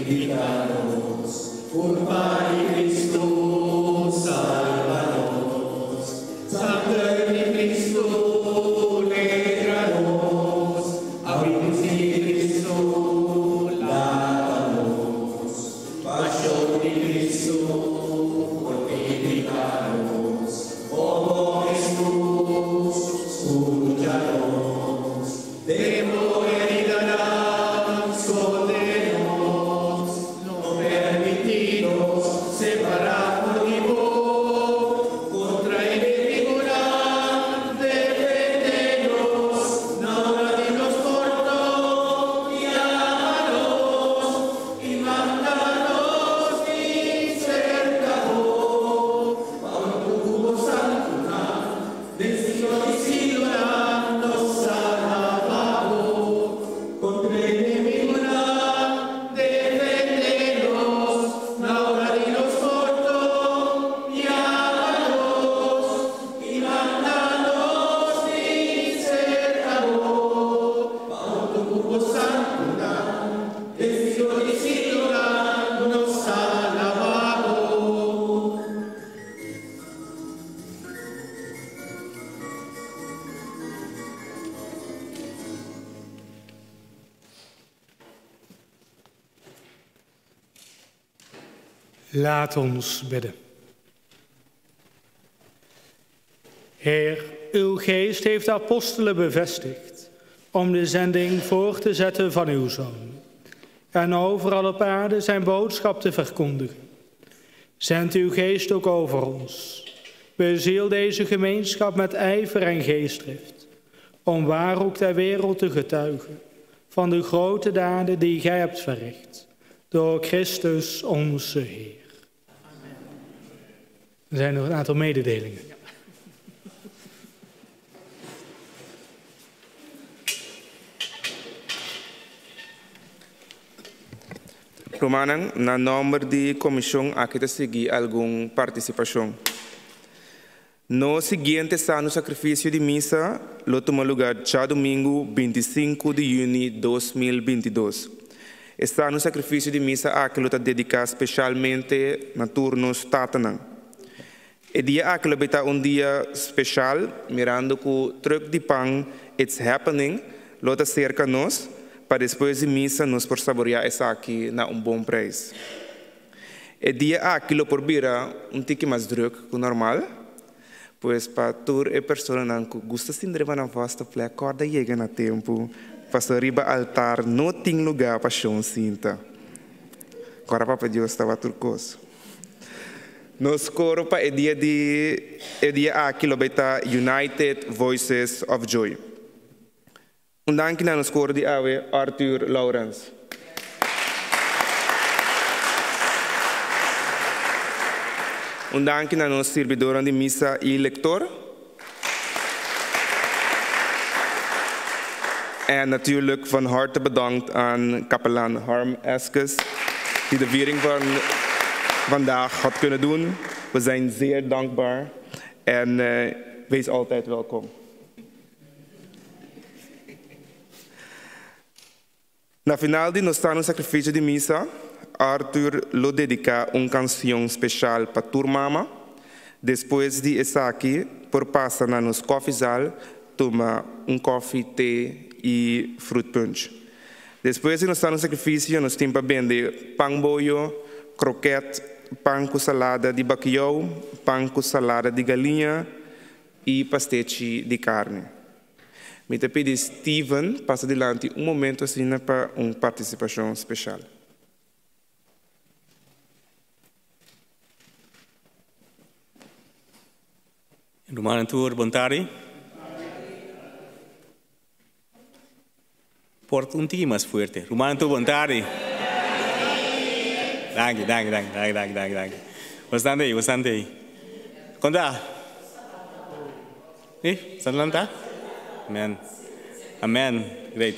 Speaker 1: vivificanos, urba y Cristo, sálvanos, sangre de Cristo, líbranos, abrigos de Cristo, lávanos, pasión de Cristo, mortificanos, oh Jesús, escúchanos, temor y ganas, condenos, no permitidos separar de vos, contra el enemigo defendernos, no de los cortos y ámanos, y mándanos y cercanos, Pablo tu santidad, del siglo y siglo nos alabamos, contra el enemigo defendernos, ahora de los cortos y ámanos, y mándanos y cercanos, Pablo tu santidad, del siglo y siglo nos alabamos.
Speaker 3: Laat ons bidden. Heer, uw geest heeft de apostelen bevestigd om de zending voor te zetten van uw Zoon en overal op aarde zijn boodschap te verkondigen. Zend uw geest ook over ons. Beziel deze gemeenschap met ijver en geestdrift, om waar ook ter wereld te getuigen van de grote daden die gij hebt verricht, door Christus onze Heer. Er zijn nog een aantal mededelingen.
Speaker 2: Romanan, na nombre de comisión aqui te seguir alguma participação. No siguiente sano sacrifício de missa, lo toma lugar já domingo 25 de junho de 2022. Está no sacrifício de missa aquilo está dedicado especialmente na turnos tatanang. O dia aquilo está dia especial, mirando que o truque de pão it's happening, lo está cerca nós, para depois de missa nós por saborear essa aqui na bom preço. O dia aquilo por vira tique mais druk que o normal, pois para toda a pessoa que gosta de se na vasta plek, acorda e chega na tempo, para riba altar, não tem lugar para chão cinta. Agora para Deus estava turcoso. Nos coro para o dia aquilo beta United Voices of Joy. Dank na nos coro de Awe Arthur Lawrence. Dank na nos servidor de missa e lector. En natuurlijk van harte bedankt aan kapelaan Harm Eskes, die de viering van vandaag had kunnen doen. We zijn zeer dankbaar en wees altijd welkom. Na final de nosso sacrifício de missa, Arthur lo dedica canção especial para turmama. Depois de essa aqui, por passar na nos coffeezal, toma coffee, thee e fruit punch. Depois de nosso sacrifício, nós temos para vender pão bolho, croquete, pão com salada de bacalhau, pão com salada de galinha e pastete de carne. Me te pedi Steven, passa adiante momento assim para uma participação especial.
Speaker 8: Romanen Tour Bontari. Port un tiki más fuerte. Romanen Tour Bontari. Dank. Bastante ahí. ¿Conta? ¿Eh? ¿Sanlanta? Amen. Great.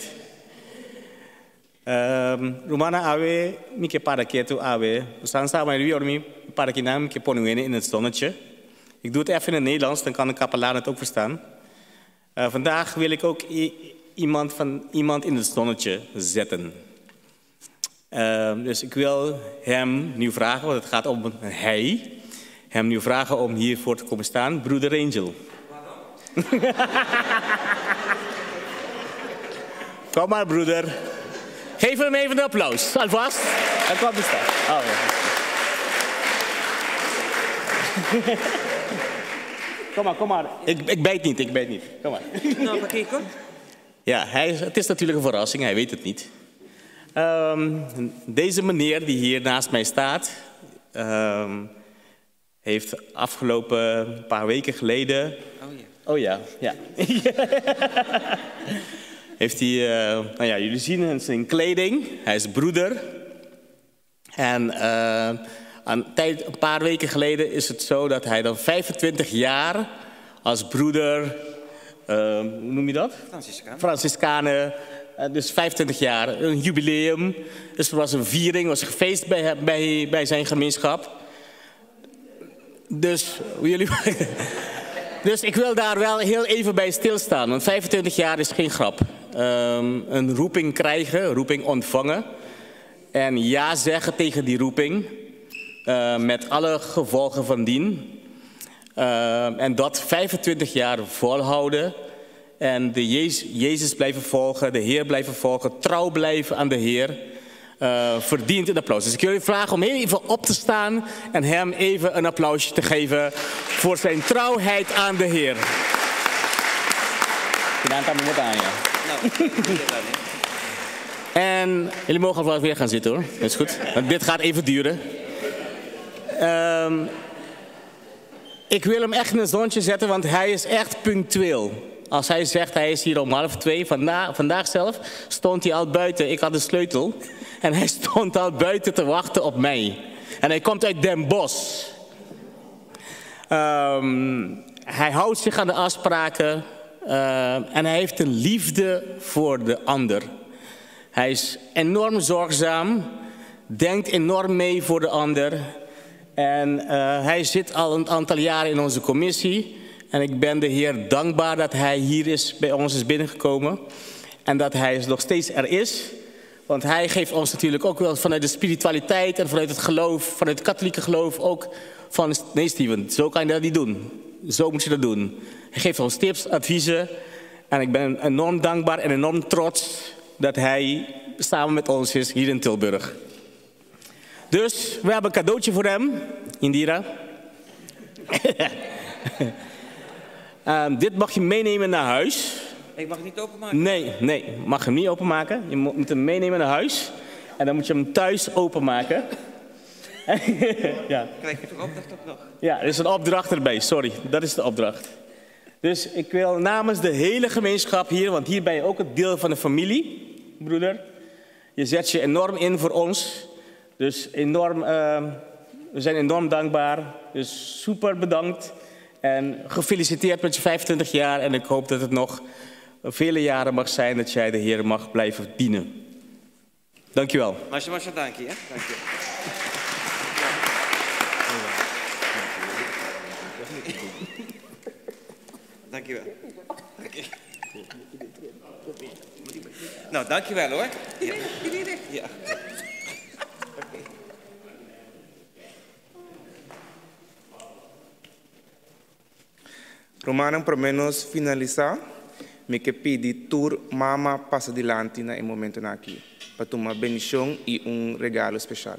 Speaker 8: Romana Awe, mi que para que tu Awe. We staan samen met wie ormi para que naam que ponen in het zonnetje. Ik doe het even in het Nederlands, dan kan de kapelaan het ook verstaan. Vandaag wil ik ook iemand in het zonnetje zetten. Dus ik wil hem nu vragen, want het gaat om een hij. Hem nu vragen om hiervoor te komen staan. Broeder Angel. Waarom? Kom maar, broeder. Geef hem even een applaus. Alvast. En kom maar staan. Oh, ja. Kom maar. Ik bijt niet. Kom maar.
Speaker 5: Nou, oké, kom.
Speaker 8: Ja, het is natuurlijk een verrassing. Hij weet het niet. Deze meneer die hier naast mij staat... heeft afgelopen paar weken geleden... Oh ja. Heeft hij... jullie zien zijn kleding. Hij is broeder. En een paar weken geleden is het zo dat hij dan 25 jaar als broeder... hoe noem je dat? Franciscanen. Dus 25 jaar, een jubileum. Dus er was een viering, was een feest bij zijn gemeenschap. Dus ik wil daar wel heel even bij stilstaan. Want 25 jaar is geen grap. Een roeping krijgen, een roeping ontvangen. En ja zeggen tegen die roeping. Met alle gevolgen van dien. En dat 25 jaar volhouden. En de Jezus blijven volgen, de Heer blijven volgen. Trouw blijven aan de Heer. Verdient een applaus. Dus ik wil jullie vragen om heel even op te staan. En hem even een applausje te geven. Voor zijn trouwheid aan de Heer. En jullie mogen alvast weer gaan zitten hoor. Dat is goed. Want dit gaat even duren. Ik wil hem echt in een zonnetje zetten, want hij is echt punctueel. Als hij zegt hij is hier om 1:30, vandaag zelf stond hij al buiten. Ik had de sleutel en hij stond al buiten te wachten op mij. En hij komt uit Den Bosch. Hij houdt zich aan de afspraken en hij heeft een liefde voor de ander. Hij is enorm zorgzaam, denkt enorm mee voor de ander. En hij zit al een aantal jaren in onze commissie. En ik ben de Heer dankbaar dat hij hier bij ons is binnengekomen. En dat hij nog steeds er is. Want hij geeft ons natuurlijk ook wel vanuit de spiritualiteit en vanuit het geloof, vanuit het katholieke geloof ook van... Nee Steven, zo kan je dat niet doen. Zo moet je dat doen. Hij geeft ons tips, adviezen. En ik ben enorm dankbaar en enorm trots dat hij samen met ons is hier in Tilburg. Dus we hebben een cadeautje voor hem, Indira. Dit mag je meenemen naar huis.
Speaker 5: Ik mag het niet openmaken?
Speaker 8: Nee, mag hem niet openmaken. Je moet hem meenemen naar huis. En dan moet je hem thuis openmaken. Ja.
Speaker 5: Krijg je toch opdracht ook nog?
Speaker 8: Ja, er is een opdracht erbij, sorry. Dat is de opdracht. Dus ik wil namens de hele gemeenschap hier, want hier ben je ook een deel van de familie, broeder. Je zet je enorm in voor ons. Dus we zijn enorm dankbaar. Dus super bedankt. En gefeliciteerd met je 25 jaar. En ik hoop dat het nog vele jaren mag zijn dat jij de Heer mag blijven dienen. Dankjewel.
Speaker 5: Masha, dank je. Dank je. Dankjewel. Nou, dankjewel hoor. Ja. Ja.
Speaker 2: Romanen por menos finalizar, me que pedi tour mama passa adiante na momento aqui, para uma bendição e regalo especial.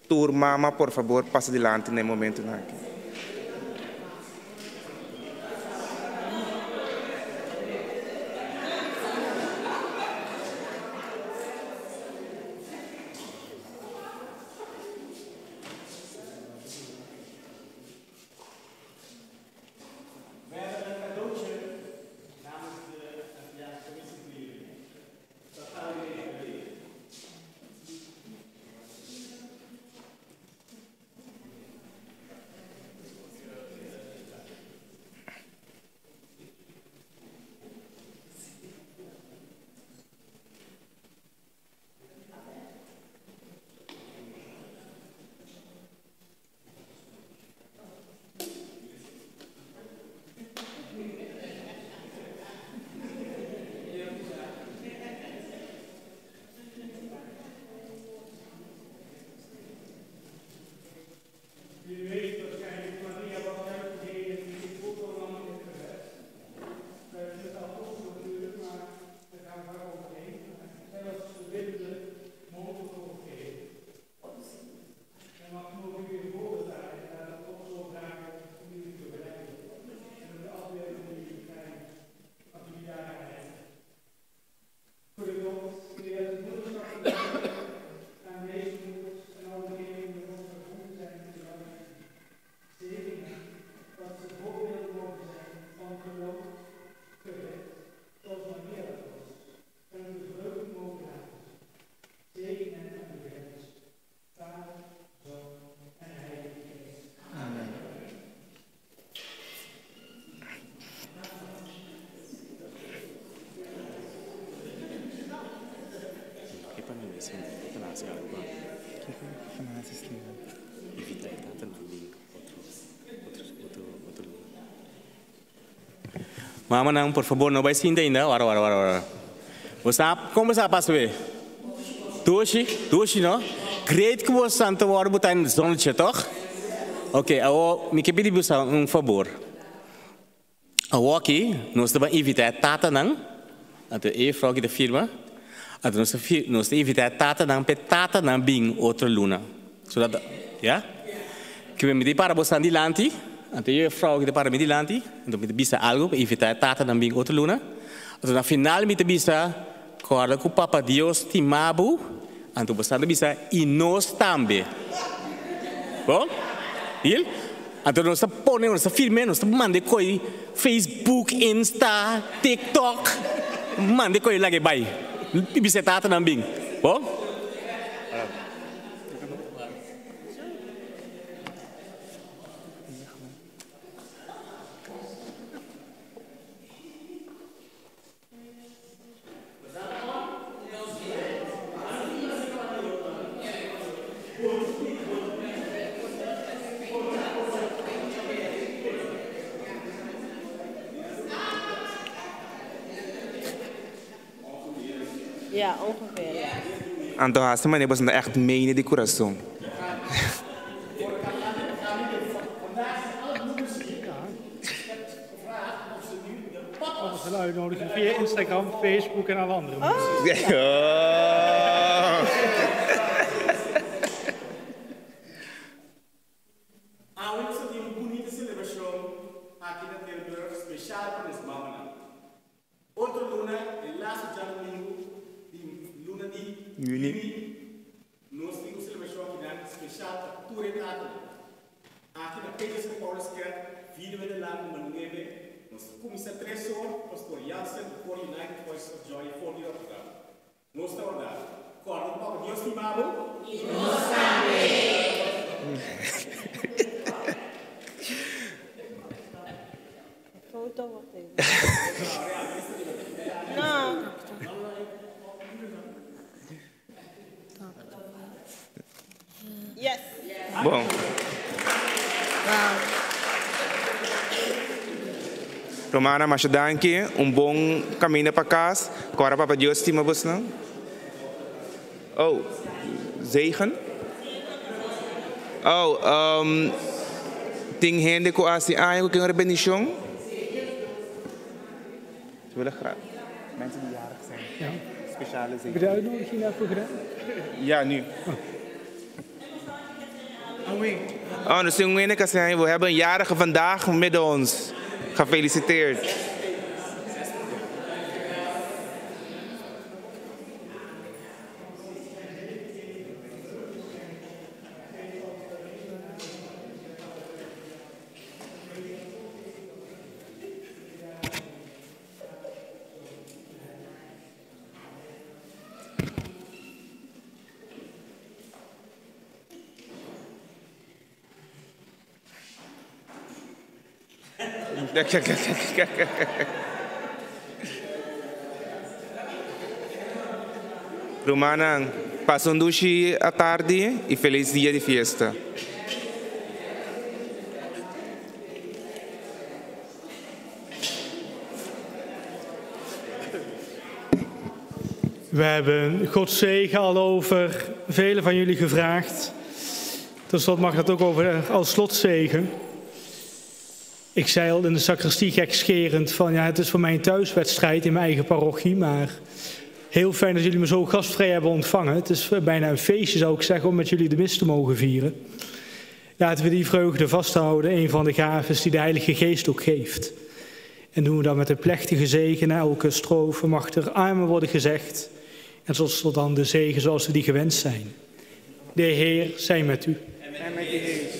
Speaker 2: Tour mama, por favor, passa adiante na momento aqui.
Speaker 8: Mama nang, por favor, no vai sinta ainda. Ora. Como você passa ver? Doshi, não? Great que você santo agora botar no zonetje, toch? Ok, agora me quer pedir você favor. Agora aqui, nós devemos evitar tata não? Até vrouw de firma. Até nós evitar tata não, tata não bing outra luna. Zodat, ja? Que me diga para você adiante. Até vrouw que para me adiante. Então me bisa algo para evitar tata não bing outra luna. Até na final me bisa corda com Papa Deus timabu. Então você bisa e nós também. Bom? Il? Então nós ponemos, nós firmamos, nós mandamos coi Facebook, Insta, TikTok, mandamos coi lagi bay. Bisa tata nambing, bom?
Speaker 4: Ja, ongeveer. Ja.
Speaker 2: Anto haast maar, was echt menen die corazon.
Speaker 6: We uitnodigen via Instagram, Facebook en alle andere.
Speaker 8: Nós temos uma celebração especial para todo o estado. Aqui na Pedro Paulo Square, vídeo de lá no Manueve, nós começamos 3 horas, pastor Jansen, for United Voice of Joy, for the Orthodox. Nós estamos lá. Corda, Papa Deus te mamo. E nós também.
Speaker 4: Foto Não. Yes.
Speaker 2: Bom. Romana, mas danke. Bom caminho para casa. Agora, Papa Deus te mamo, não? Oh, zegen? Oh, tem gente que assim, eu quero bendição. Ze willen graag. Mensen die jarig zijn.
Speaker 6: Ja.
Speaker 2: Speciale zegen.
Speaker 6: Heb je de uitnodiging daarvoor gedaan?
Speaker 2: Ja, nu. Oh, dus jongen, we hebben een jarige vandaag met ons. Gefeliciteerd. Romana, passa duche à tarde e feliz dia de festa.
Speaker 6: We hebben Gods zegen al over velen van jullie gevraagd. Tot slot mag dat ook over als slotzegen. Ik zei al in de sacristie gekscherend van ja, het is voor mij een thuiswedstrijd in mijn eigen parochie, maar heel fijn dat jullie me zo gastvrij hebben ontvangen. Het is bijna een feestje, zou ik zeggen, om met jullie de mis te mogen vieren. Laten we die vreugde vasthouden, een van de gaven die de Heilige Geest ook geeft. En doen we dat met een plechtige zegen. Na elke strofe mag er amen worden gezegd. En tot slot dan de zegen zoals we die gewend zijn. De Heer zij met u.
Speaker 2: En met je geest.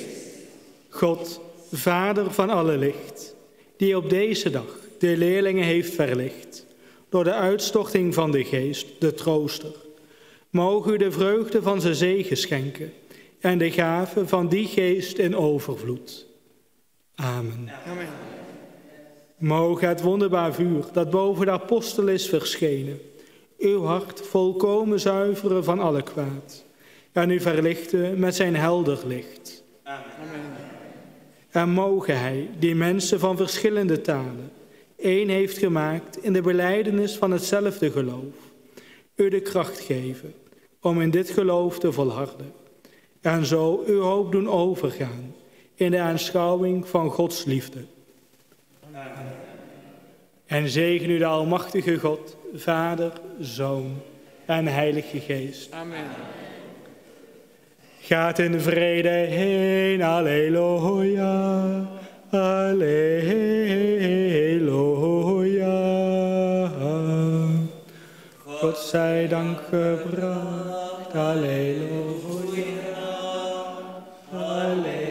Speaker 6: God, Vader van alle licht, die op deze dag de leerlingen heeft verlicht, door de uitstorting van de Geest, de Trooster, mogen u de vreugde van zijn zegen schenken en de gave van die Geest in overvloed. Amen.
Speaker 2: Amen.
Speaker 6: Mogen het wonderbaar vuur dat boven de apostel is verschenen, uw hart volkomen zuiveren van alle kwaad en u verlichten met zijn helder licht.
Speaker 2: Amen.
Speaker 6: En mogen hij, die mensen van verschillende talen,
Speaker 3: één heeft gemaakt in de belijdenis van hetzelfde geloof, u de kracht geven om in dit geloof te volharden en zo uw hoop doen overgaan in de aanschouwing van Gods liefde. Amen. En zegen u de almachtige God, Vader, Zoon en Heilige Geest.
Speaker 6: Amen.
Speaker 3: Gaat in vrede heen, alleluia, alleluia. God zij dank gebracht, alleluia, alleluia.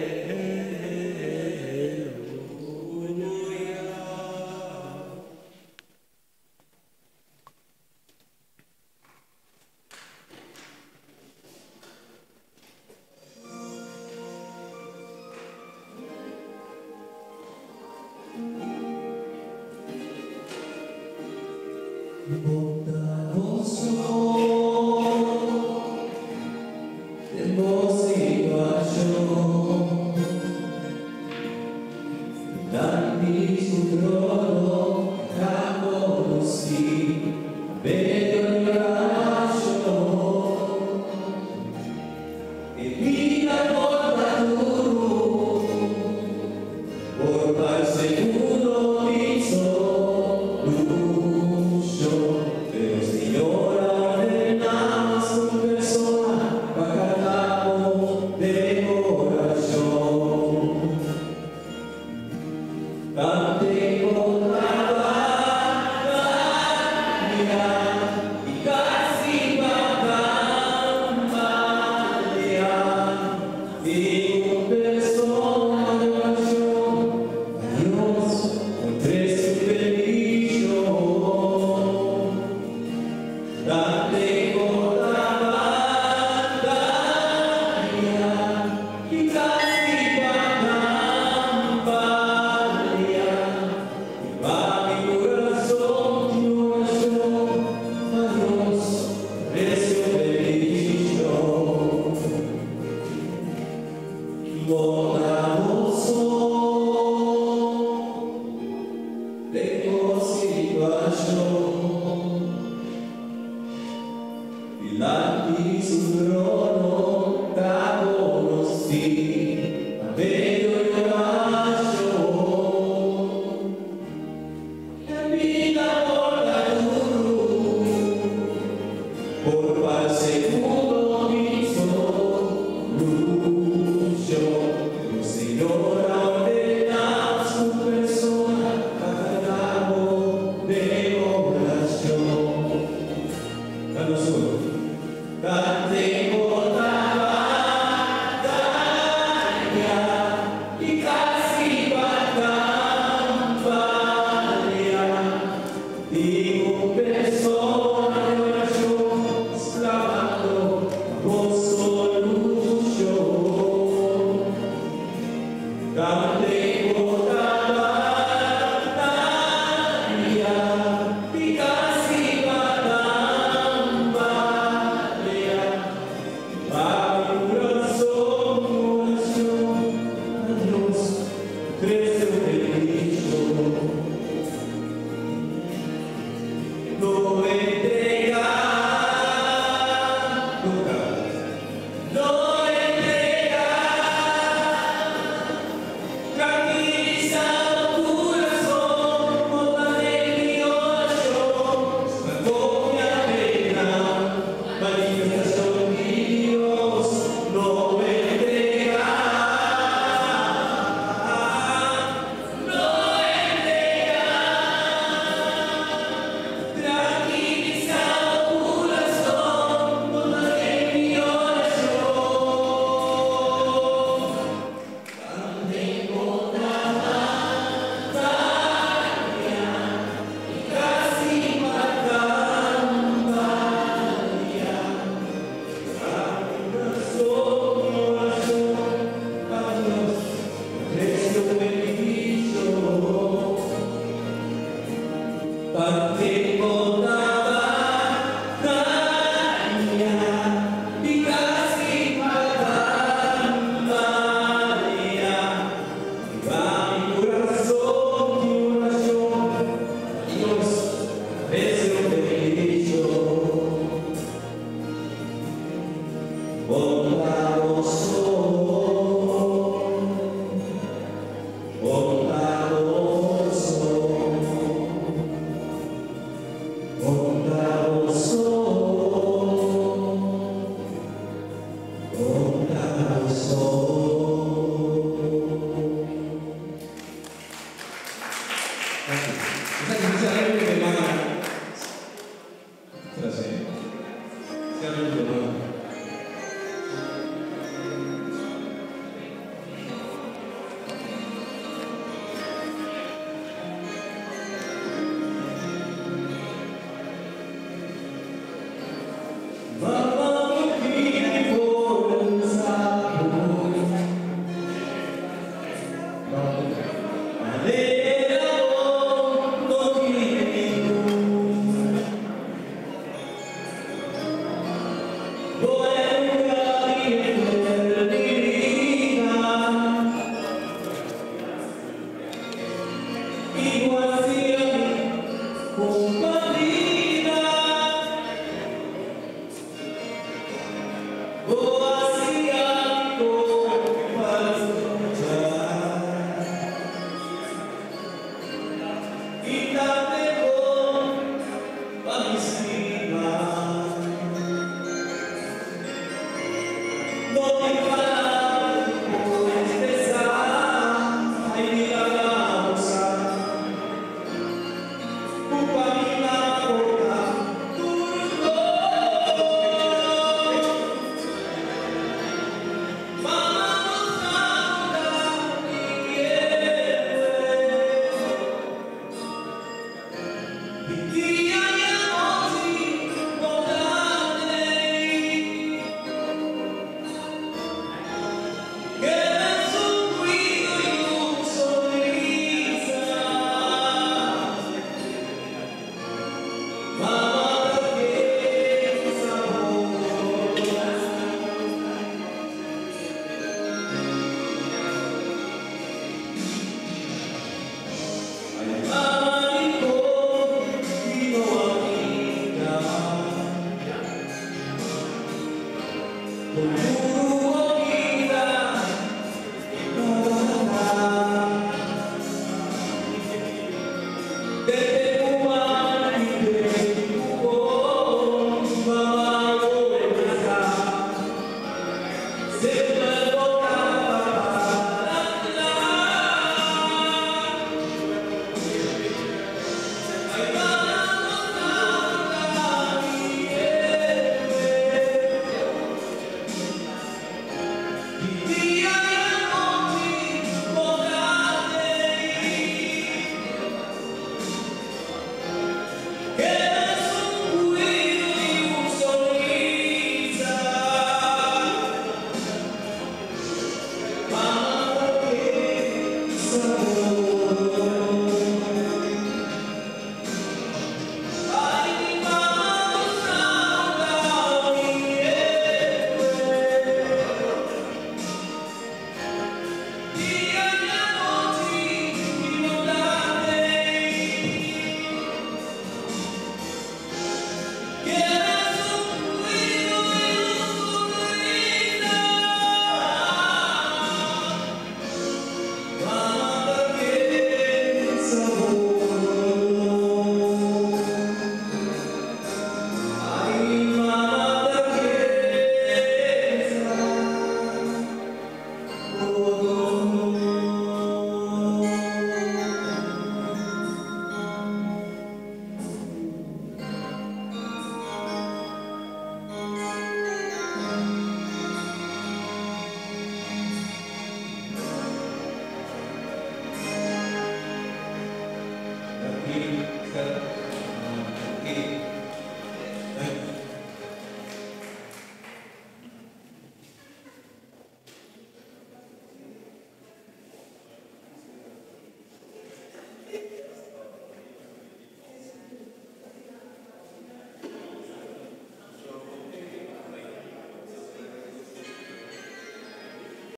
Speaker 1: Igual